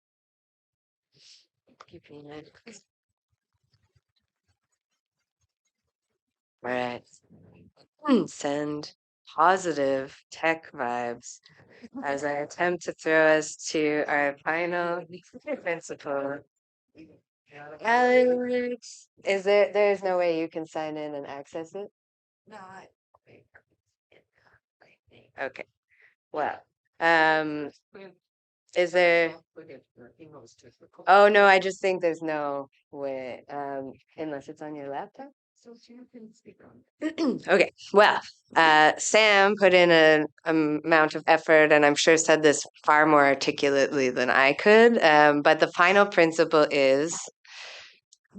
Right. Send positive tech vibes as I attempt to throw us to our final principle. Alex, there's no way you can sign in and access it? Okay. Well, Is there? Oh no, I just think there's no way, unless it's on your laptop. Okay, well, Sam put in an amount of effort, and I'm sure said this far more articulately than I could. But the final principle is,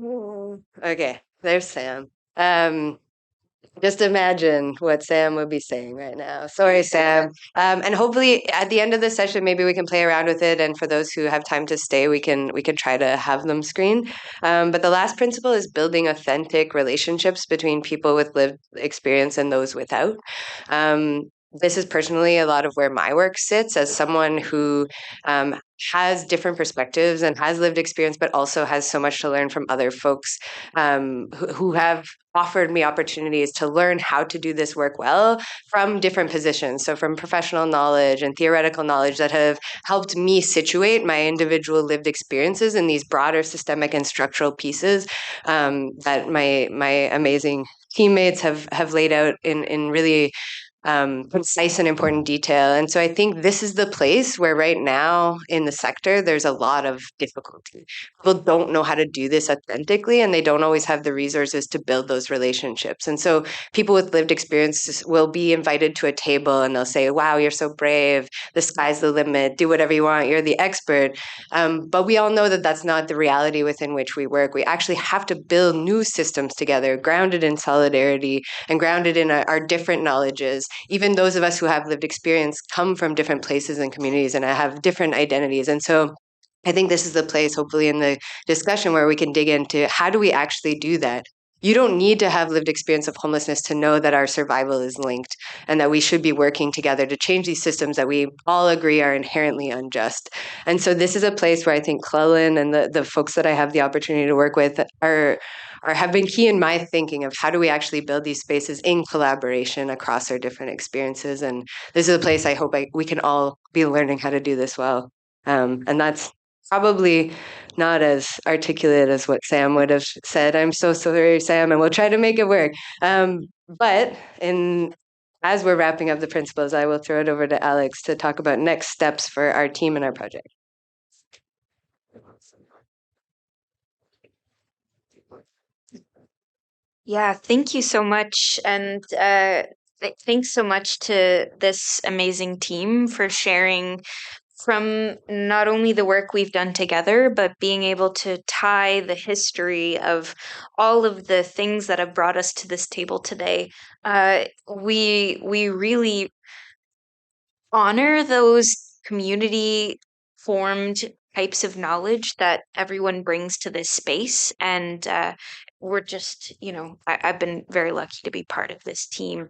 okay, there's Sam. Just imagine what Sam would be saying right now. Sorry, Sam. And hopefully, at the end of the session, maybe we can play around with it. And for those who have time to stay, we can try to have them screen. But the last principle is building authentic relationships between people with lived experience and those without. This is personally a lot of where my work sits as someone who has different perspectives and has lived experience, but also has so much to learn from other folks who have offered me opportunities to learn how to do this work well from different positions. So from professional knowledge and theoretical knowledge that have helped me situate my individual lived experiences in these broader systemic and structural pieces that my amazing teammates have laid out in really concise and important detail. And so I think this is the place where right now in the sector, there's a lot of difficulty. People don't know how to do this authentically, and they don't always have the resources to build those relationships. And so people with lived experiences will be invited to a table and they'll say, wow, you're so brave. The sky's the limit. Do whatever you want. You're the expert. But we all know that that's not the reality within which we work. We actually have to build new systems together, grounded in solidarity and grounded in our different knowledges. Even those of us who have lived experience come from different places and communities and have different identities. And so I think this is the place, hopefully, in the discussion where we can dig into how do we actually do that? You don't need to have lived experience of homelessness to know that our survival is linked and that we should be working together to change these systems that we all agree are inherently unjust. And so this is a place where I think CLELN and the folks that I have the opportunity to work with have been key in my thinking of how do we actually build these spaces in collaboration across our different experiences. And this is a place I hope we can all be learning how to do this well. And that's probably not as articulate as what Sam would have said. I'm so sorry, Sam, and we'll try to make it work. But as we're wrapping up the principles, I will throw it over to Alex to talk about next steps for our team and our project. Yeah, thank you so much. And thanks so much to this amazing team for sharing from not only the work we've done together, but being able to tie the history of all of the things that have brought us to this table today. We really honor those community formed types of knowledge that everyone brings to this space. And we're just, I've been very lucky to be part of this team.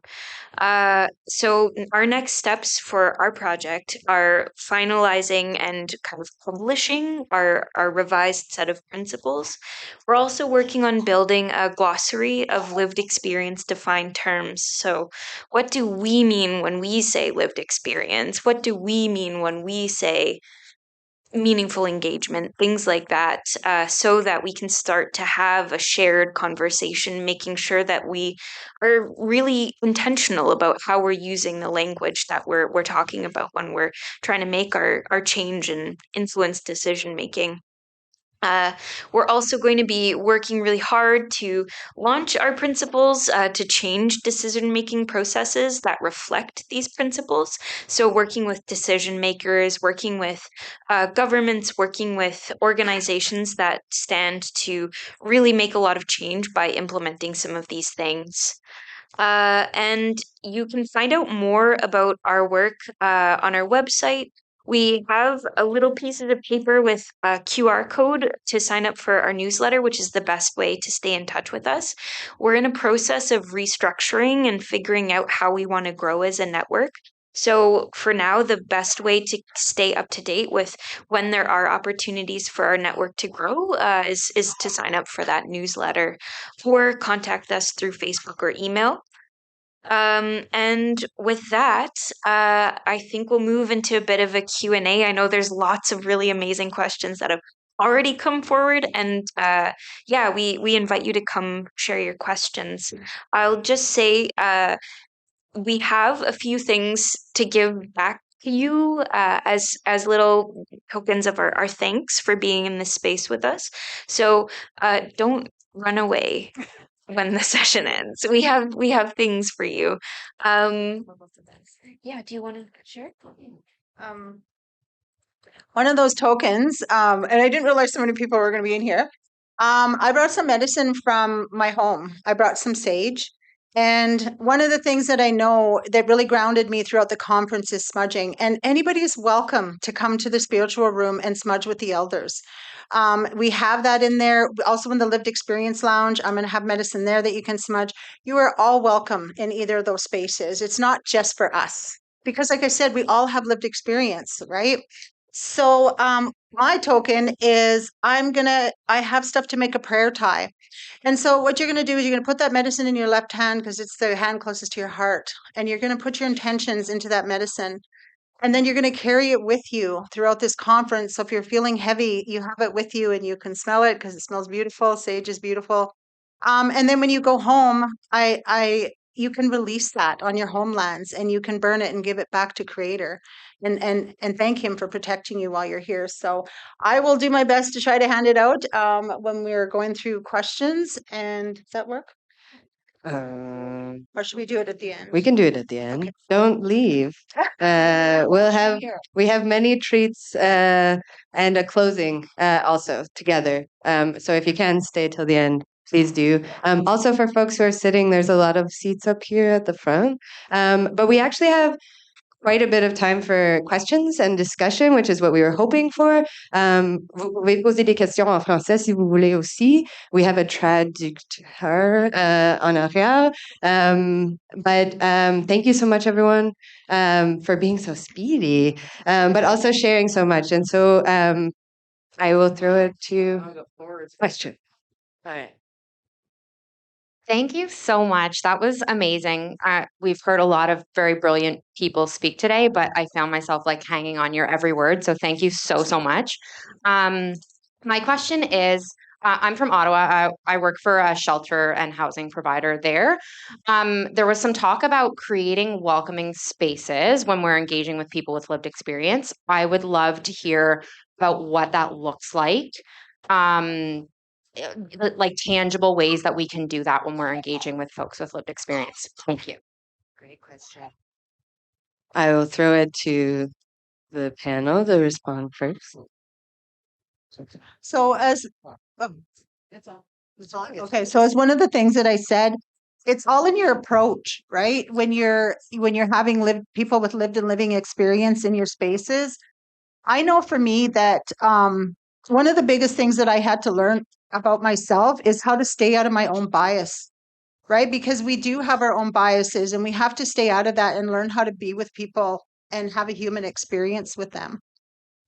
So our next steps for our project are finalizing and kind of publishing our revised set of principles. We're also working on building a glossary of lived experience defined terms. So what do we mean when we say lived experience? What do we mean when we say meaningful engagement, things like that, so that we can start to have a shared conversation, making sure that we are really intentional about how we're using the language that we're talking about when we're trying to make our change and influence decision making. We're also going to be working really hard to launch our principles to change decision making processes that reflect these principles. So, working with decision makers, working with governments, working with organizations that stand to really make a lot of change by implementing some of these things. And you can find out more about our work on our website. We have a little piece of paper with a QR code to sign up for our newsletter, which is the best way to stay in touch with us. We're in a process of restructuring and figuring out how we want to grow as a network. So for now, the best way to stay up to date with when there are opportunities for our network to grow is to sign up for that newsletter or contact us through Facebook or email. And with that, I think we'll move into a bit of a Q&A. I know there's lots of really amazing questions that have already come forward, and yeah, we invite you to come share your questions. I'll just say we have a few things to give back Can you, as little tokens of our thanks for being in this space with us, so don't run away when the session ends. We have things for you. Yeah, do you want to share? Um, one of those tokens, and I didn't realize so many people were going to be in here. I brought some medicine from my home. I brought some sage. And one of the things that I know that really grounded me throughout the conference is smudging. And anybody is welcome to come to the spiritual room and smudge with the elders. We have that in there. Also in the lived experience lounge, I'm going to have medicine there that you can smudge. You are all welcome in either of those spaces. It's not just for us. Because like I said, we all have lived experience, right? So my token is I have stuff to make a prayer tie. And so what you're going to do is you're going to put that medicine in your left hand because it's the hand closest to your heart. And you're going to put your intentions into that medicine. And then you're going to carry it with you throughout this conference. So if you're feeling heavy, you have it with you and you can smell it because it smells beautiful. Sage is beautiful. And then when you go home, you can release that on your homelands and you can burn it and give it back to Creator and thank him for protecting you while you're here. So I will do my best to try to hand it out when we're going through questions. And does that work? Or should we do it at the end? We can do it at the end. Okay. Don't leave. We have many treats and a closing also together. So if you can stay till the end, please do. Also for folks who are sitting, there's a lot of seats up here at the front. But we actually have quite a bit of time for questions and discussion, which is what we were hoping for. Vous pouvez poser des questions en français si vous voulez aussi. We have a traducteur en arrière. But thank you so much, everyone, for being so speedy, but also sharing so much. And so I will throw it to question. All right. Thank you so much. That was amazing. We've heard a lot of very brilliant people speak today, but I found myself like hanging on your every word. So thank you so much. My question is, I'm from Ottawa. I work for a shelter and housing provider there. There was some talk about creating welcoming spaces when we're engaging with people with lived experience. I would love to hear about what that looks like. Like tangible ways that we can do that when we're engaging with folks with lived experience. Thank you. Great question. I will throw it to the panel to respond first. So as one of the things that I said, it's all in your approach, right? When you're having lived people with lived and living experience in your spaces. I know for me that one of the biggest things that I had to learn about myself is how to stay out of my own bias, right? Because we do have our own biases and we have to stay out of that and learn how to be with people and have a human experience with them.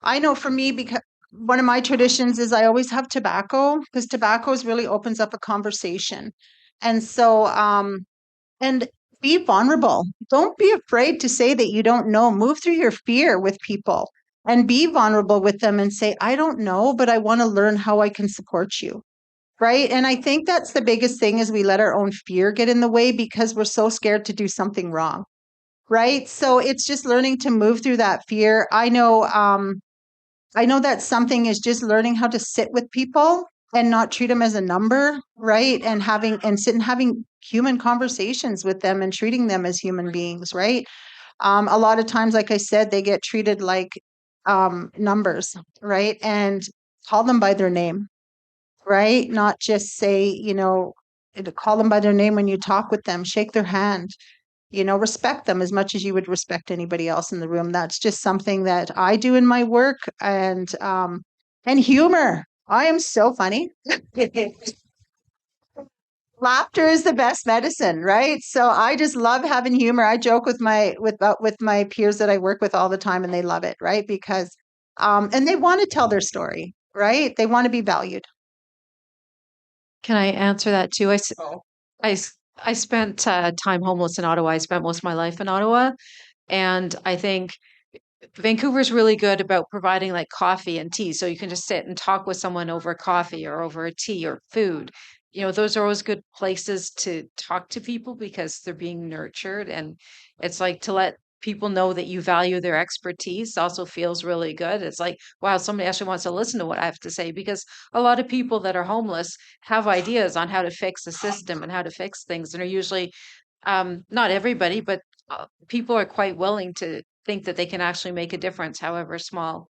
I know for me, because one of my traditions is I always have tobacco because tobacco really opens up a conversation. And so, and be vulnerable. Don't be afraid to say that you don't know. Move through your fear with people and be vulnerable with them and say, I don't know, but I want to learn how I can support you. Right. And I think that's the biggest thing is we let our own fear get in the way because we're so scared to do something wrong. Right. So it's just learning to move through that fear. I know that something is just learning how to sit with people and not treat them as a number, right? And having human conversations with them and treating them as human beings, right? A lot of times, like I said, they get treated like numbers, right? And call them by their name, right? Not just say, call them by their name when you talk with them, shake their hand, respect them as much as you would respect anybody else in the room. That's just something that I do in my work. And humor. I am so funny. Laughter is the best medicine, right? So I just love having humor. I joke with my peers that I work with all the time, and they love it, right? Because and they want to tell their story, right? They want to be valued. Can I answer that too? I spent time homeless in Ottawa. I spent most of my life in Ottawa. And I think Vancouver's really good about providing like coffee and tea. So you can just sit and talk with someone over coffee or over a tea or food. Those are always good places to talk to people because they're being nurtured. And it's like to let people know that you value their expertise also feels really good. It's like, wow, somebody actually wants to listen to what I have to say, because a lot of people that are homeless have ideas on how to fix the system and how to fix things, and are usually not everybody, but people are quite willing to think that they can actually make a difference, however small.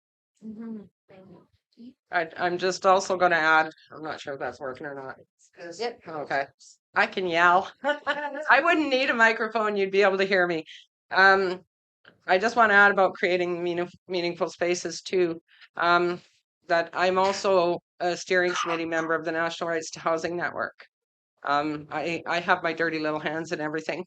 I'm just also going to add, I'm not sure if that's working or not. Yep. Okay. I can yell. I wouldn't need a microphone. You'd be able to hear me. I just want to add about creating meaningful spaces too. That I'm also a steering committee member of the National Rights to Housing Network. I have my dirty little hands in everything.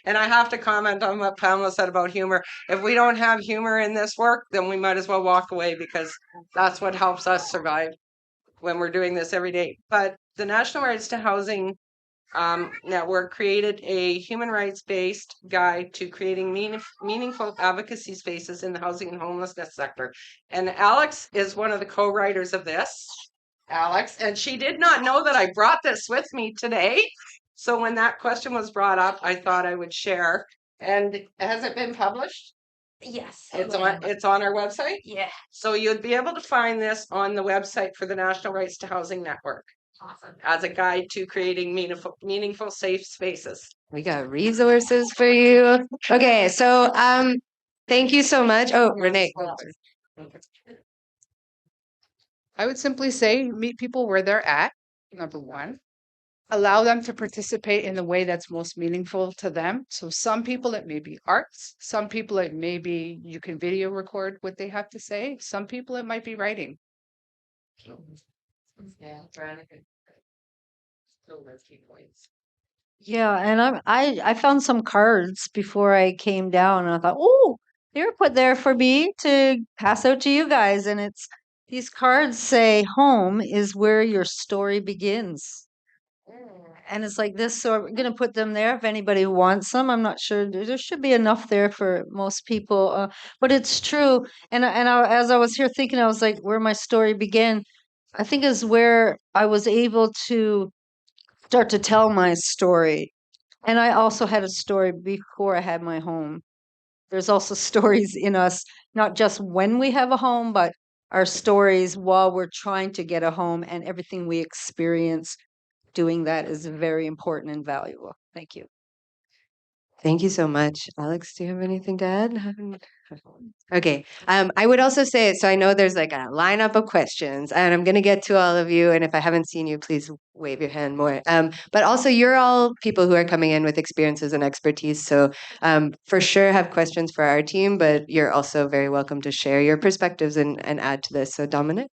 And I have to comment on what Pamela said about humor. If we don't have humor in this work, then we might as well walk away, because that's what helps us survive when we're doing this every day. But the National Rights to Housing Network created a human rights-based guide to creating meaningful advocacy spaces in the housing and homelessness sector. And Alex is one of the co-writers of this. Alex, and she did not know that I brought this with me today. So when that question was brought up, I thought I would share. And has it been published? Yes. It's on our website? Yeah. So you'd be able to find this on the website for the National Rights to Housing Network. Awesome. As a guide to creating meaningful safe spaces. We got resources for you. Okay, so thank you so much. Oh, Renee. I would simply say meet people where they're at, number one. Allow them to participate in the way that's most meaningful to them. So some people it may be arts, some people it may be you can video record what they have to say, some people it might be writing. Yeah, Veronica. Still those key points. Yeah, and I found some cards before I came down, and I thought, oh, they were put there for me to pass out to you guys. And it's these cards say, "Home is where your story begins." And it's like this, so I'm gonna put them there if anybody wants them. I'm not sure there should be enough there for most people, but it's true. As I was here thinking, I was like, where my story began, I think is where I was able to start to tell my story. And I also had a story before I had my home. There's also stories in us, not just when we have a home, but our stories while we're trying to get a home, and everything we experience doing that is very important and valuable. Thank you. Thank you so much. Alex, do you have anything to add? Okay. I would also say, so I know there's like a lineup of questions, and I'm going to get to all of you. And if I haven't seen you, please wave your hand more. But also, you're all people who are coming in with experiences and expertise. So for sure have questions for our team, but you're also very welcome to share your perspectives and add to this. So Dominic?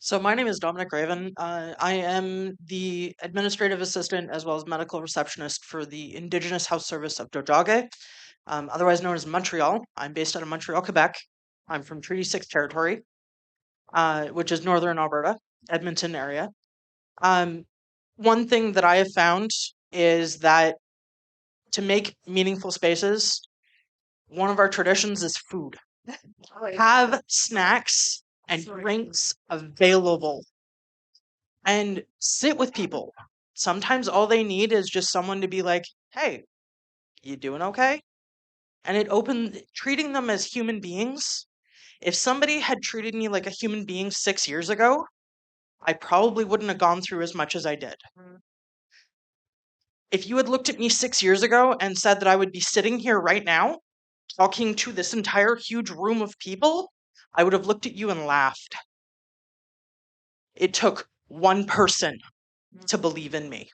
So my name is Dominic Raven. I am the administrative assistant as well as medical receptionist for the Indigenous Health Service of Dojage, otherwise known as Montreal. I'm based out of Montreal, Quebec. I'm from Treaty 6 territory, which is northern Alberta, Edmonton area. One thing that I have found is that to make meaningful spaces, one of our traditions is food. Have snacks and drinks available and sit with people. Sometimes all they need is just someone to be like, hey, you doing okay? And treating them as human beings. If somebody had treated me like a human being 6 years ago, I probably wouldn't have gone through as much as I did. If you had looked at me 6 years ago and said that I would be sitting here right now, talking to this entire huge room of people, I would have looked at you and laughed. It took one person to believe in me.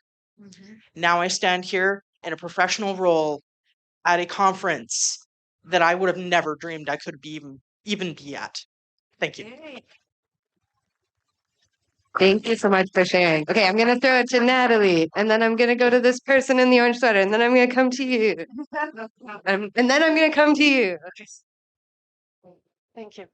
Now I stand here in a professional role at a conference that I would have never dreamed I could even be at. Thank you. Thank you so much for sharing. Okay, I'm going to throw it to Natalie, and then I'm going to go to this person in the orange sweater, and then I'm going to come to you. And then I'm going to come to you. Thank you.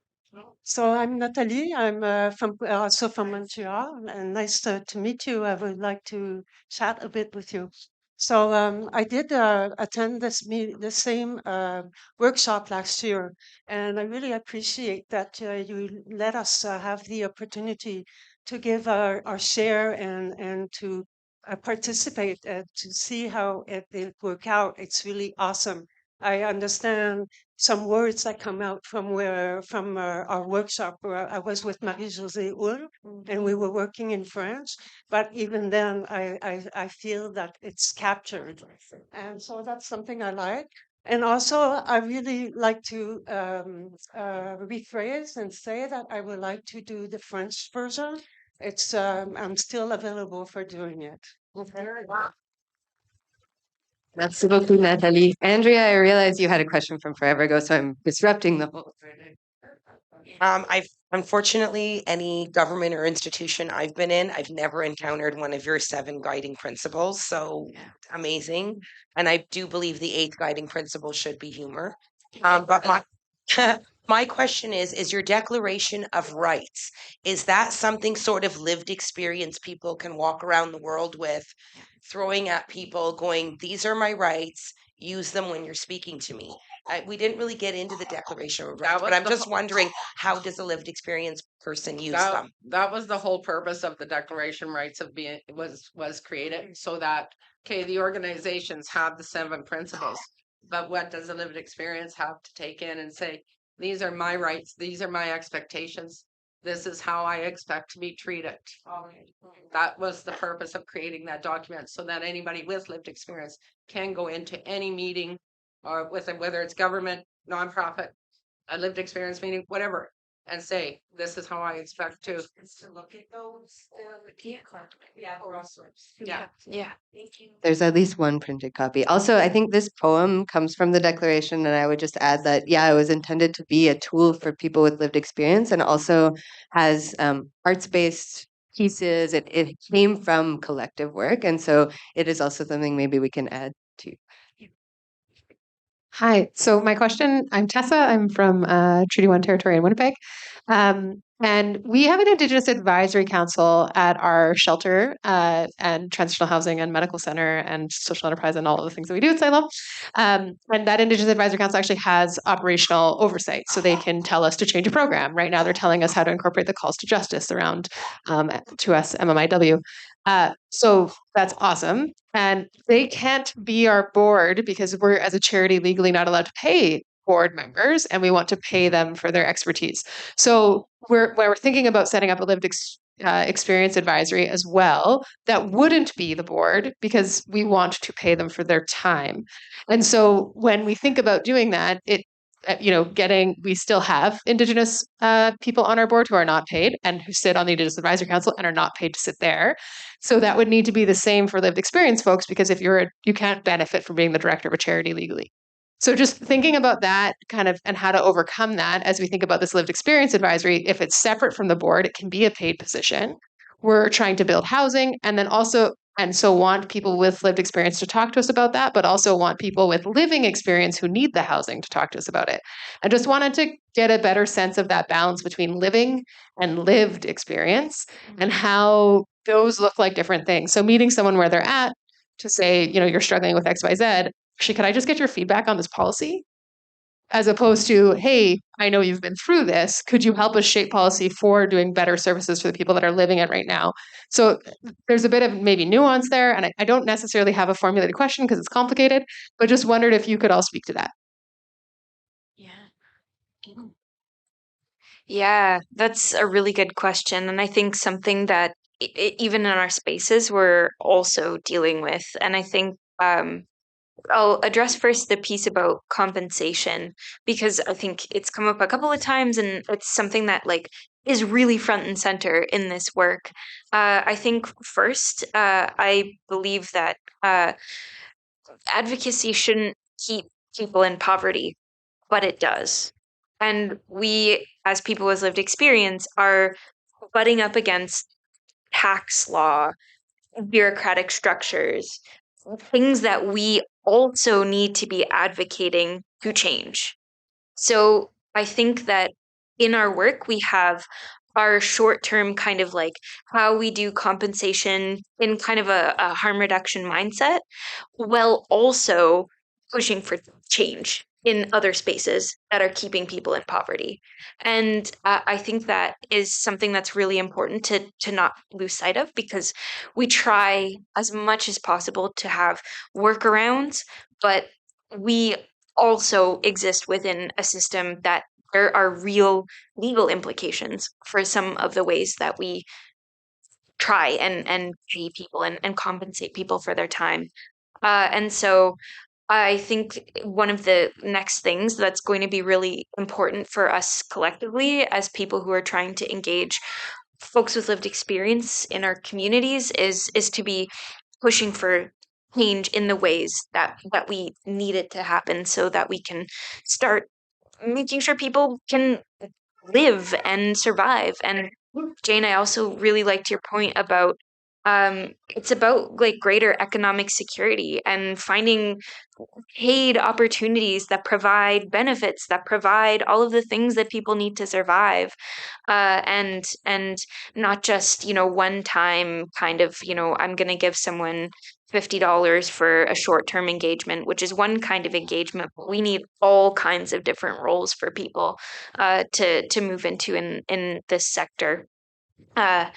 So I'm Nathalie. I'm also from Montreal, and nice to meet you. I would like to chat a bit with you. So I did attend the same workshop last year, and I really appreciate that you let us have the opportunity to give our share and to participate to see how it work out. It's really awesome. I understand some words that come out from our workshop where I was with Marie-Josée Hull, and we were working in French. But even then, I feel that it's captured, and so that's something I like. And also, I really like to rephrase and say that I would like to do the French version. It's I'm still available for doing it. Merci beaucoup, Nathalie. Andrea, I realize you had a question from forever ago, so I'm disrupting the whole. I've unfortunately any government or institution I've been in, I've never encountered one of your 7 guiding principles. So amazing. And I do believe the 8th guiding principle should be humor. But my my question is your declaration of rights, is that something sort of lived experience people can walk around the world with, throwing at people, going, these are my rights, use them when you're speaking to me? We didn't really get into the Declaration of Rights, but I'm just wondering, how does a lived experience person use them? That was the whole purpose of the Declaration of Rights of being was created so that the organizations have the 7 principles, but what does a lived experience have to take in and say, these are my rights, these are my expectations, this is how I expect to be treated. That was the purpose of creating that document, so that anybody with lived experience can go into any meeting or whether it's government, nonprofit, a lived experience meeting, whatever, and say, this is how I expect to. Look at those. Yeah. There's at least one printed copy. Also, I think this poem comes from the Declaration, and I would just add that, it was intended to be a tool for people with lived experience and also has arts-based pieces. It came from collective work, and so it is also something maybe we can add to. Hi. So my question, I'm Tessa. I'm from Treaty 1 territory in Winnipeg. And we have an Indigenous Advisory Council at our shelter and transitional housing and medical center and social enterprise and all of the things that we do at Salem. And that Indigenous Advisory Council actually has operational oversight. So they can tell us to change a program. Right now, they're telling us how to incorporate the calls to justice around to us MMIW. So that's awesome. And they can't be our board because we're, as a charity, legally not allowed to pay board members, and we want to pay them for their expertise. So we're thinking about setting up a lived experience advisory as well. That wouldn't be the board because we want to pay them for their time. And so when we think about doing that, we still have Indigenous people on our board who are not paid and who sit on the Indigenous Advisory Council and are not paid to sit there. So that would need to be the same for lived experience folks, because if you can't benefit from being the director of a charity legally. So just thinking about that kind of and how to overcome that as we think about this lived experience advisory, if it's separate from the board, it can be a paid position. We're trying to build housing and so want people with lived experience to talk to us about that, but also want people with living experience who need the housing to talk to us about it. I just wanted to get a better sense of that balance between living and lived experience and how those look like different things. So meeting someone where they're at to say, you're struggling with XYZ, actually, could I just get your feedback on this policy? As opposed to, hey, I know you've been through this. Could you help us shape policy for doing better services for the people that are living it right now? So there's a bit of maybe nuance there. And I don't necessarily have a formulated question because it's complicated, but just wondered if you could all speak to that. Yeah, that's a really good question. And I think something that even in our spaces, we're also dealing with. And I think I'll address first the piece about compensation, because I think it's come up a couple of times and it's something that is really front and center in this work. I think first, I believe that advocacy shouldn't keep people in poverty, but it does. And we, as people with lived experience, are butting up against tax law, bureaucratic structures, things that we also need to be advocating to change. So I think that in our work, we have our short term kind of how we do compensation in kind of a harm reduction mindset, while also pushing for change in other spaces that are keeping people in poverty. And I think that is something that's really important to not lose sight of, because we try as much as possible to have workarounds, but we also exist within a system that there are real legal implications for some of the ways that we try and pay people and compensate people for their time. And so I think one of the next things that's going to be really important for us collectively as people who are trying to engage folks with lived experience in our communities is to be pushing for change in the ways that we need it to happen, so that we can start making sure people can live and survive. And Jane, I also really liked your point about it's about like greater economic security and finding paid opportunities that provide benefits, that provide all of the things that people need to survive, and not just, you know, one time kind of, you know, I'm going to give someone $50 for a short-term engagement, which is one kind of engagement, but we need all kinds of different roles for people to move into in this sector. uh,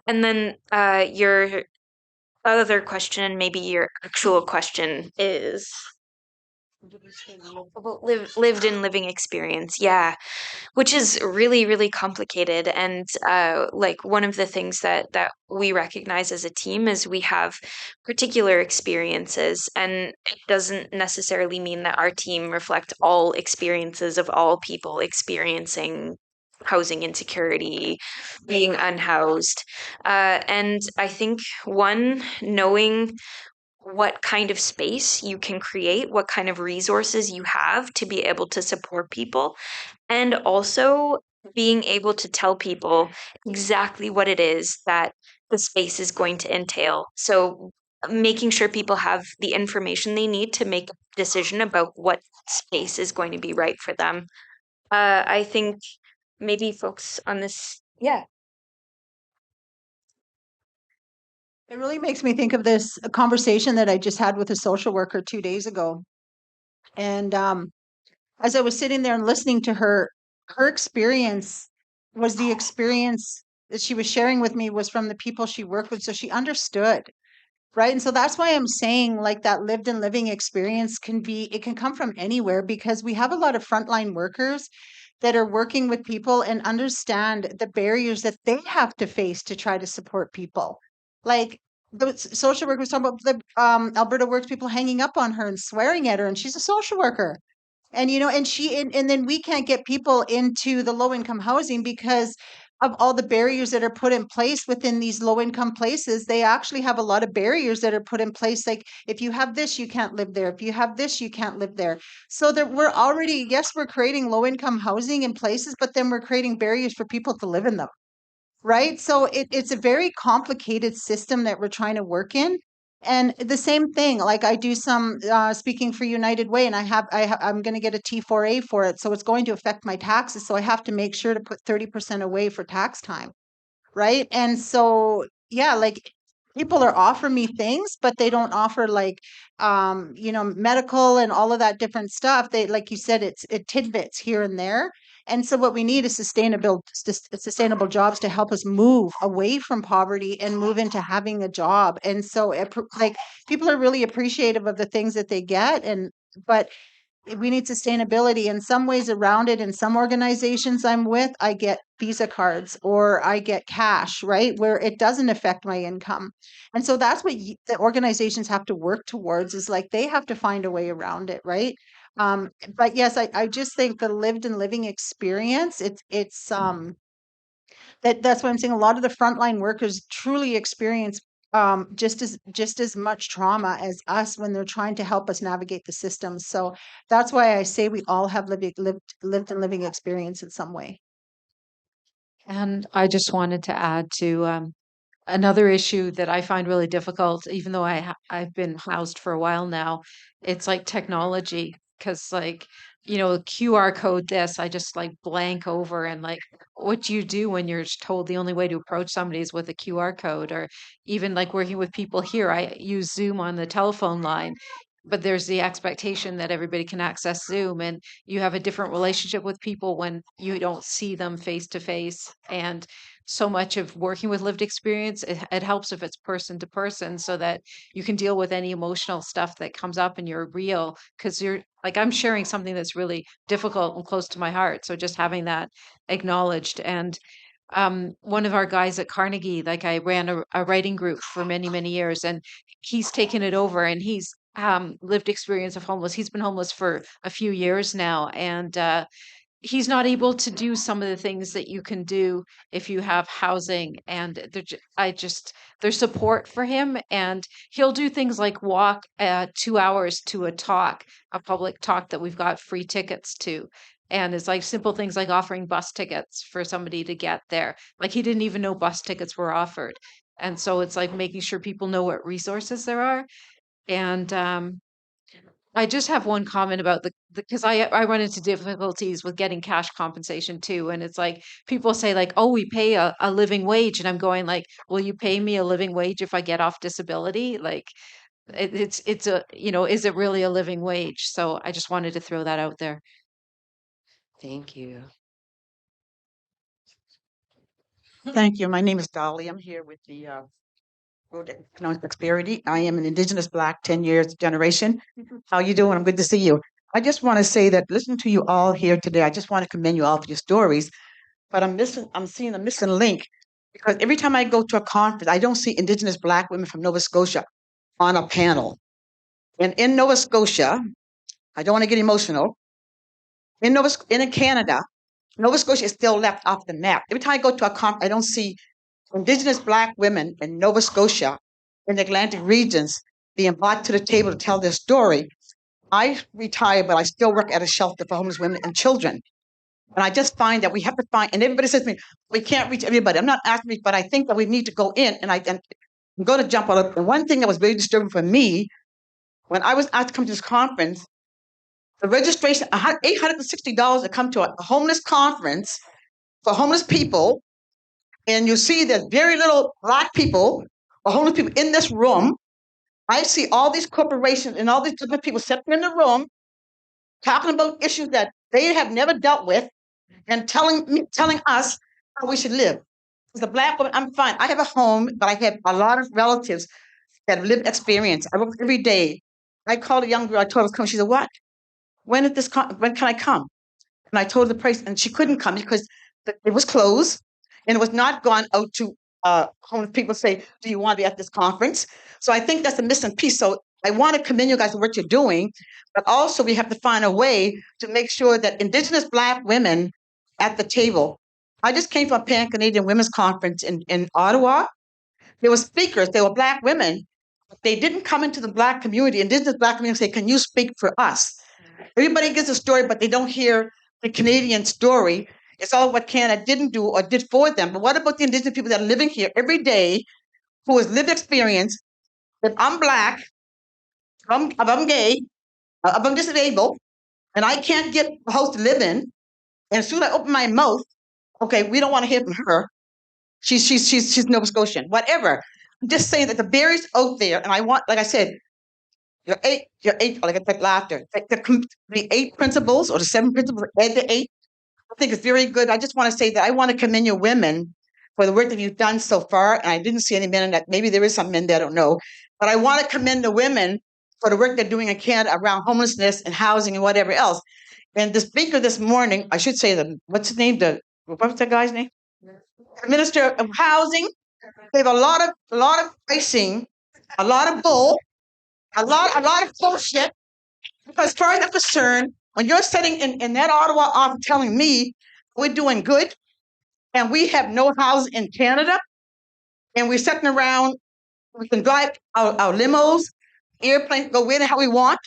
and then your other question, maybe your actual question, is about lived in living experience. Yeah, which is really, really complicated. And like one of the things that we recognize as a team is we have particular experiences, and it doesn't necessarily mean that our team reflect all experiences of all people experiencing housing insecurity, being unhoused. And I think, one, knowing what kind of space you can create, what kind of resources you have to be able to support people, and also being able to tell people exactly what it is that the space is going to entail. So making sure people have the information they need to make a decision about what space is going to be right for them. I think maybe folks on this, yeah. It really makes me think of this conversation that I just had with a social worker 2 days ago. And as I was sitting there and listening to her, her experience was the experience that she was sharing with me was from the people she worked with. So she understood, right? And so that's why I'm saying like that lived and living experience can be, it can come from anywhere, because we have a lot of frontline workers that are working with people and understand the barriers that they have to face to try to support people. Like the social worker was talking about the Alberta Works people hanging up on her and swearing at her, and she's a social worker. And and then we can't get people into the low income housing because of all the barriers that are put in place within these low income places. They actually have a lot of barriers that are put in place, like if you have this you can't live there, if you have this you can't live there. So that we're already, yes, we're creating low income housing in places, but then we're creating barriers for people to live in them, right? So it's a very complicated system that we're trying to work in. And the same thing, like I do some speaking for United Way, and I'm going to get a T4A for it, so it's going to affect my taxes. So I have to make sure to put 30% away for tax time, right? And so, yeah, like people are offering me things, but they don't offer like, medical and all of that different stuff. They, like you said, it tidbits here and there. And so what we need is sustainable jobs to help us move away from poverty and move into having a job. And so like people are really appreciative of the things that they get, but we need sustainability in some ways around it. In some organizations I'm with, I get Visa cards or I get cash, right? Where it doesn't affect my income. And so that's what the organizations have to work towards, is like they have to find a way around it, right? But yes, I just think the lived and living experience, that's why I'm saying a lot of the frontline workers truly experience just as much trauma as us when they're trying to help us navigate the system. So that's why I say we all have lived and living experience in some way. And I just wanted to add to another issue that I find really difficult, even though I've been housed for a while now. It's like technology, because like, you know, QR code this, I just like blank over, and like, what do you do when you're told the only way to approach somebody is with a QR code? Or even like working with people here, I use Zoom on the telephone line. but there's the expectation that everybody can access Zoom, and you have a different relationship with people when you don't see them face to face. And so much of working with lived experience, it helps if it's person to person so that you can deal with any emotional stuff that comes up and you're real, because you're like, I'm sharing something that's really difficult and close to my heart. So just having that acknowledged. And one of our guys at Carnegie, like I ran a writing group for many, many years, and he's taken it over, and he's lived experience of homeless. He's been homeless for a few years now, and he's not able to do some of the things that you can do if you have housing. And there's support for him, and he'll do things like walk 2 hours to a public talk that we've got free tickets to. And it's like simple things like offering bus tickets for somebody to get there. Like he didn't even know bus tickets were offered. And so it's like making sure people know what resources there are. And I just have one comment about the because I run into difficulties with getting cash compensation too. And it's like people say like, oh, we pay a living wage. And I'm going like, will you pay me a living wage if I get off disability? Like it's a, is it really a living wage? So I just wanted to throw that out there. Thank you. Thank you. My name is Dolly. I'm here with the Road to Economic Prosperity. I am an Indigenous Black 10 years generation. How you doing? I'm good to see you. I just want to say that listening to you all here today, I just want to commend you all for your stories. But I'm seeing a missing link because every time I go to a conference, I don't see Indigenous Black women from Nova Scotia on a panel. And in Nova Scotia, I don't want to get emotional. In Canada, Nova Scotia is still left off the map. Every time I go to a conference, I don't see Indigenous Black women in Nova Scotia, in the Atlantic regions, being brought to the table to tell their story. I retired, but I still work at a shelter for homeless women and children. And I just find that we have to find, and everybody says to me, we can't reach everybody. I'm not asking you, but I think that we need to go in, and I'm going to jump out. And one thing that was very disturbing for me, when I was asked to come to this conference, the registration, $860 to come to a homeless conference for homeless people, and you see there's very little Black people or homeless people in this room. I see all these corporations and all these different people sitting in the room talking about issues that they have never dealt with and telling us how we should live. As a Black woman, I'm fine. I have a home, but I have a lot of relatives that have lived experience. I work every day. I called a young girl. I told her to come. She said, "What? When can I come?" And I told her the price, and she couldn't come because it was closed and it was not gone out to homeless people. Say, "Do you want to be at this conference?" So I think that's a missing piece. So I want to commend you guys for what you're doing, but also we have to find a way to make sure that Indigenous Black women at the table. I just came from a Pan Canadian Women's Conference in Ottawa. There were speakers. They were Black women. They didn't come into the Black community, Indigenous Black community, and say, "Can you speak for us?" Everybody gets a story, but they don't hear the Canadian story. It's all what Canada didn't do or did for them. But what about the Indigenous people that are living here every day who has lived experience? If I'm Black, if I'm gay, if I'm disabled, and I can't get a house to live in, and as soon as I open my mouth, okay, we don't want to hear from her. She's Nova Scotian, whatever. I'm just saying that the barriers out there, and I want, like I said, like laughter. The 8 principles or the 7 principles, add the 8. I think it's very good. I just want to say that I want to commend you women for the work that you've done so far. And I didn't see any men in that. Maybe there is some men that I don't know. But I want to commend the women for the work they're doing in Canada around homelessness and housing and whatever else. And the speaker this morning, I should say, what's his name? What's that guy's name? The Minister of Housing. They have a lot of pricing, a lot of bull, a lot of bullshit. Because as far as I'm concerned, when you're sitting in that Ottawa office telling me we're doing good and we have no housing in Canada and we're sitting around, we can drive our limos, airplanes, go where the hell we want.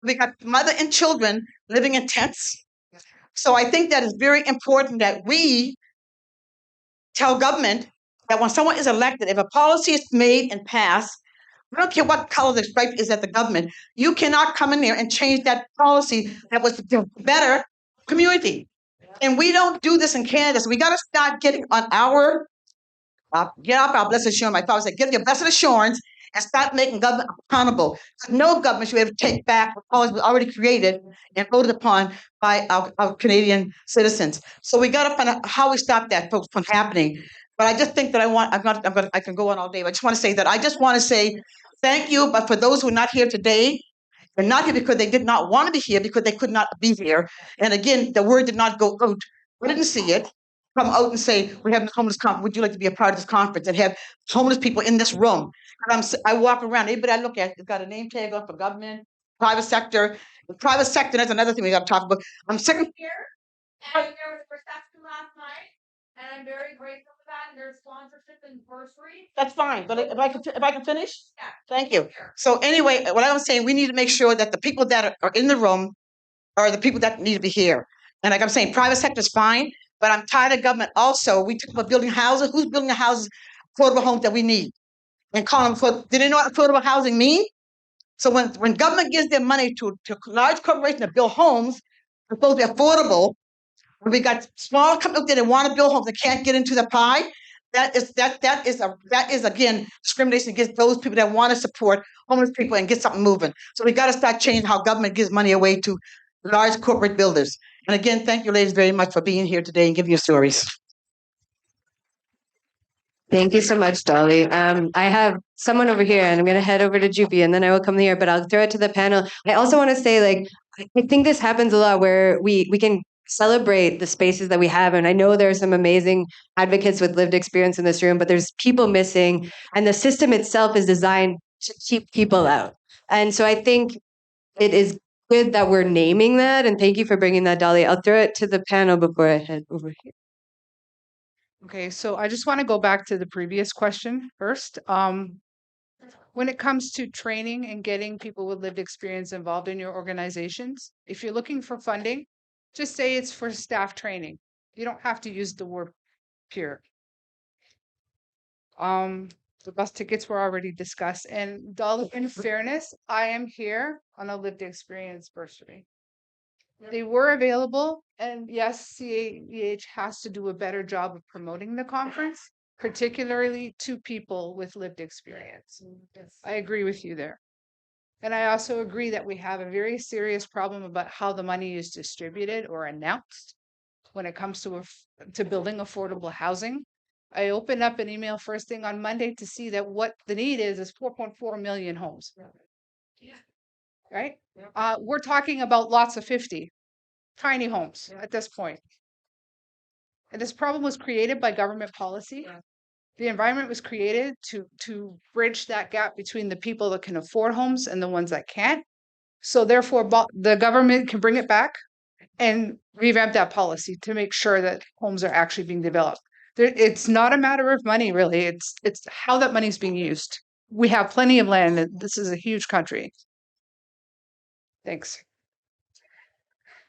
We got mother and children living in tents. So I think that it's very important that we tell government that when someone is elected, if a policy is made and passed, I don't care what color the stripe is at the government, you cannot come in there and change that policy that was the better community. And we don't do this in Canada. So we got to start getting on get up our blessed assurance. My father said, get your blessed assurance and start making government accountable. No government should be able to take back what policies already created and voted upon by our Canadian citizens. So we got to find out how we stop that, folks, from happening. But I just think that I can go on all day, but I just want to say that I just want to say thank you. But for those who are not here today, they're not here because they did not want to be here because they could not be here. And again, the word did not go out. I didn't see it come out and say, we're having a homeless conference. Would you like to be a part of this conference and have homeless people in this room? And I walk around, everybody I look at, it's got a name tag on for government, private sector. The private sector, that's another thing we got to talk about. I'm sick of Here, and there was a reception last night, and I'm very grateful for that. And there's sponsorship and bursaries. That's fine, but if I can finish, Yeah. thank you. So anyway, what I was saying, we need to make sure that the people that are in the room are the people that need to be here. And like I'm saying, private sector is fine, but I'm tired of government. Also, we talk about building houses. Who's building the houses, affordable homes that we need? And calling them for. Do they know what affordable housing mean? So when government gives their money to large corporations to build homes, it's supposed to be affordable. We got small companies that want to build homes that can't get into the pie. That is again discrimination against those people that want to support homeless people and get something moving. So we got to start changing how government gives money away to large corporate builders. And again, thank you, ladies, very much for being here today and giving your stories. Thank you so much, Dolly. I have someone over here, and I'm going to head over to Jupy, and then I will come here. But I'll throw it to the panel. I also want to say, like, I think this happens a lot where we can celebrate the spaces that we have, and I know there are some amazing advocates with lived experience in this room, but there's people missing, and the system itself is designed to keep people out. And so I think it is good that we're naming that, and thank you for bringing that, Dolly. I'll throw it to the panel before I head over here. Okay, so I just want to go back to the previous question first. When it comes to training and getting people with lived experience involved in your organizations, if you're looking for funding, just say it's for staff training. You don't have to use the word peer. The bus tickets were already discussed. And Dolly, in fairness, I am here on a lived experience bursary. They were available, and yes, CAEH has to do a better job of promoting the conference, particularly to people with lived experience. I agree with you there. And I also agree that we have a very serious problem about how the money is distributed or announced when it comes to building affordable housing. I opened up an email first thing on Monday to see that what the need is 4.4 million homes. Right? We're talking about lots of 50 tiny homes at this point. And this problem was created by government policy. The environment was created to bridge that gap between the people that can afford homes and the ones that can't. So therefore, the government can bring it back and revamp that policy to make sure that homes are actually being developed. It's not a matter of money, really. It's how that money is being used. We have plenty of land. This is a huge country. Thanks.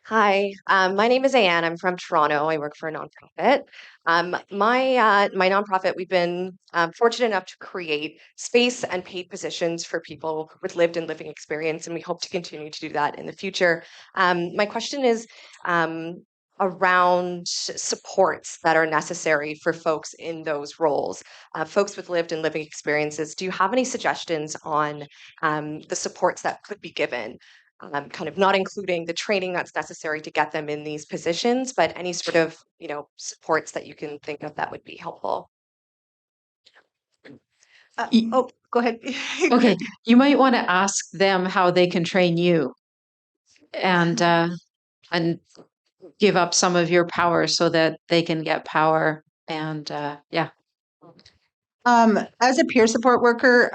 Hi, my name is Anne. I'm from Toronto. I work for a nonprofit. My nonprofit, we've been fortunate enough to create space and paid positions for people with lived and living experience, and we hope to continue to do that in the future. My question is around supports that are necessary for folks in those roles, folks with lived and living experiences. Do you have any suggestions on the supports that could be given? Kind of not including the training that's necessary to get them in these positions, but any sort of, supports that you can think of that would be helpful. Go ahead. Okay, you might want to ask them how they can train you and give up some of your power so that they can get power. And yeah. As a peer support worker,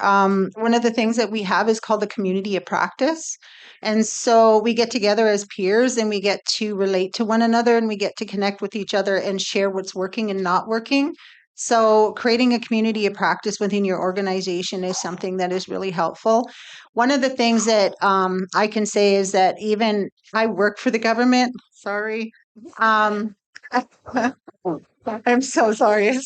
one of the things that we have is called a community of practice. And so we get together as peers and we get to relate to one another and we get to connect with each other and share what's working and not working. So creating a community of practice within your organization is something that is really helpful. One of the things that I can say is that even I work for the government. Sorry. I'm so sorry.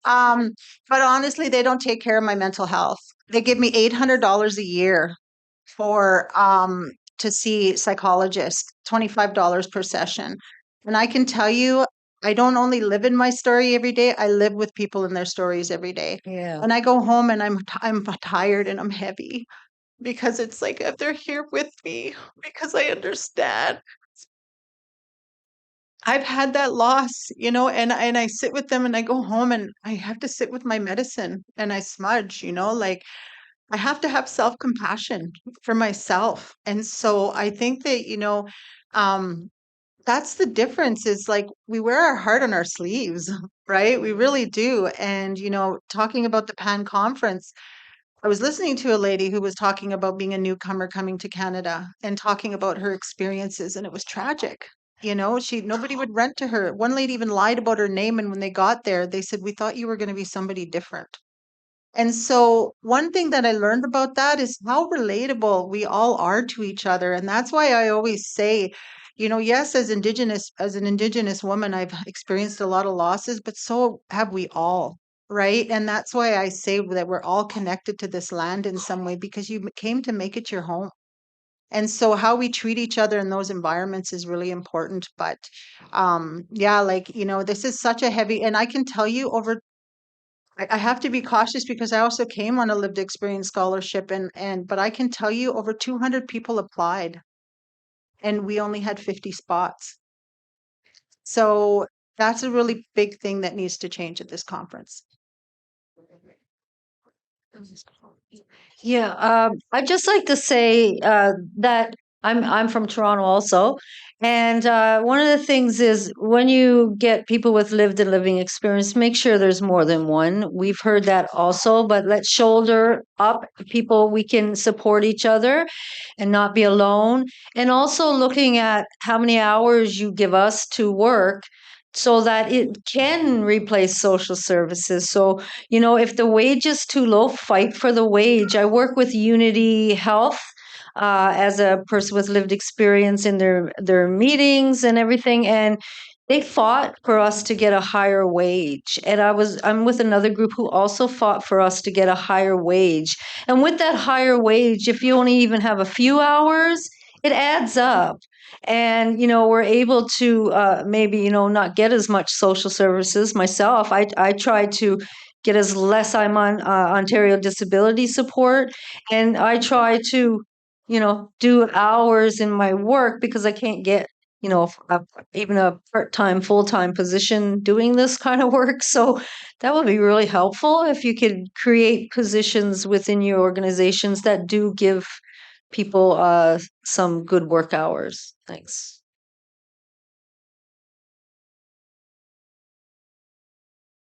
But honestly, they don't take care of my mental health. They give me $800 a year for to see psychologists, $25 per session. And I can tell you, I don't only live in my story every day, I live with people in their stories every day. Yeah. And I go home and I'm tired and I'm heavy because it's like if they're here with me because I understand. I've had that loss, and I sit with them and I go home and I have to sit with my medicine and I smudge, like I have to have self-compassion for myself. And so I think that, um, that's the difference is like we wear our heart on our sleeves, right? We really do. And, talking about the PAN conference, I was listening to a lady who was talking about being a newcomer coming to Canada and talking about her experiences, and it was tragic. Nobody would rent to her. One lady even lied about her name, and when they got there, they said, "We thought you were going to be somebody different." And so, one thing that I learned about that is how relatable we all are to each other. And that's why I always say, yes, as an Indigenous woman, I've experienced a lot of losses, but so have we all, right? And that's why I say that we're all connected to this land in some way because you came to make it your home. And so, how we treat each other in those environments is really important. But yeah, like, this is such a heavy, and I can tell you I have to be cautious because I also came on a lived experience scholarship but I can tell you over 200 people applied and we only had 50 spots. So that's a really big thing that needs to change at this conference. Yeah, I'd just like to say that I'm from Toronto also, and one of the things is when you get people with lived and living experience, make sure there's more than one. We've heard that also, but let's shoulder up people. We can support each other and not be alone. And also looking at how many hours you give us to work so that it can replace social services. So, if the wage is too low, fight for the wage. I work with Unity Health as a person with lived experience in their meetings and everything, and they fought for us to get a higher wage. And I'm with another group who also fought for us to get a higher wage. And with that higher wage, if you only even have a few hours, it adds up. And we're able to maybe not get as much social services. Myself, I try to get as less. I'm on Ontario disability support, and I try to do hours in my work because I can't get even a part-time full-time position doing this kind of work. So that would be really helpful if you could create positions within your organizations that do give people some good work hours. Thanks.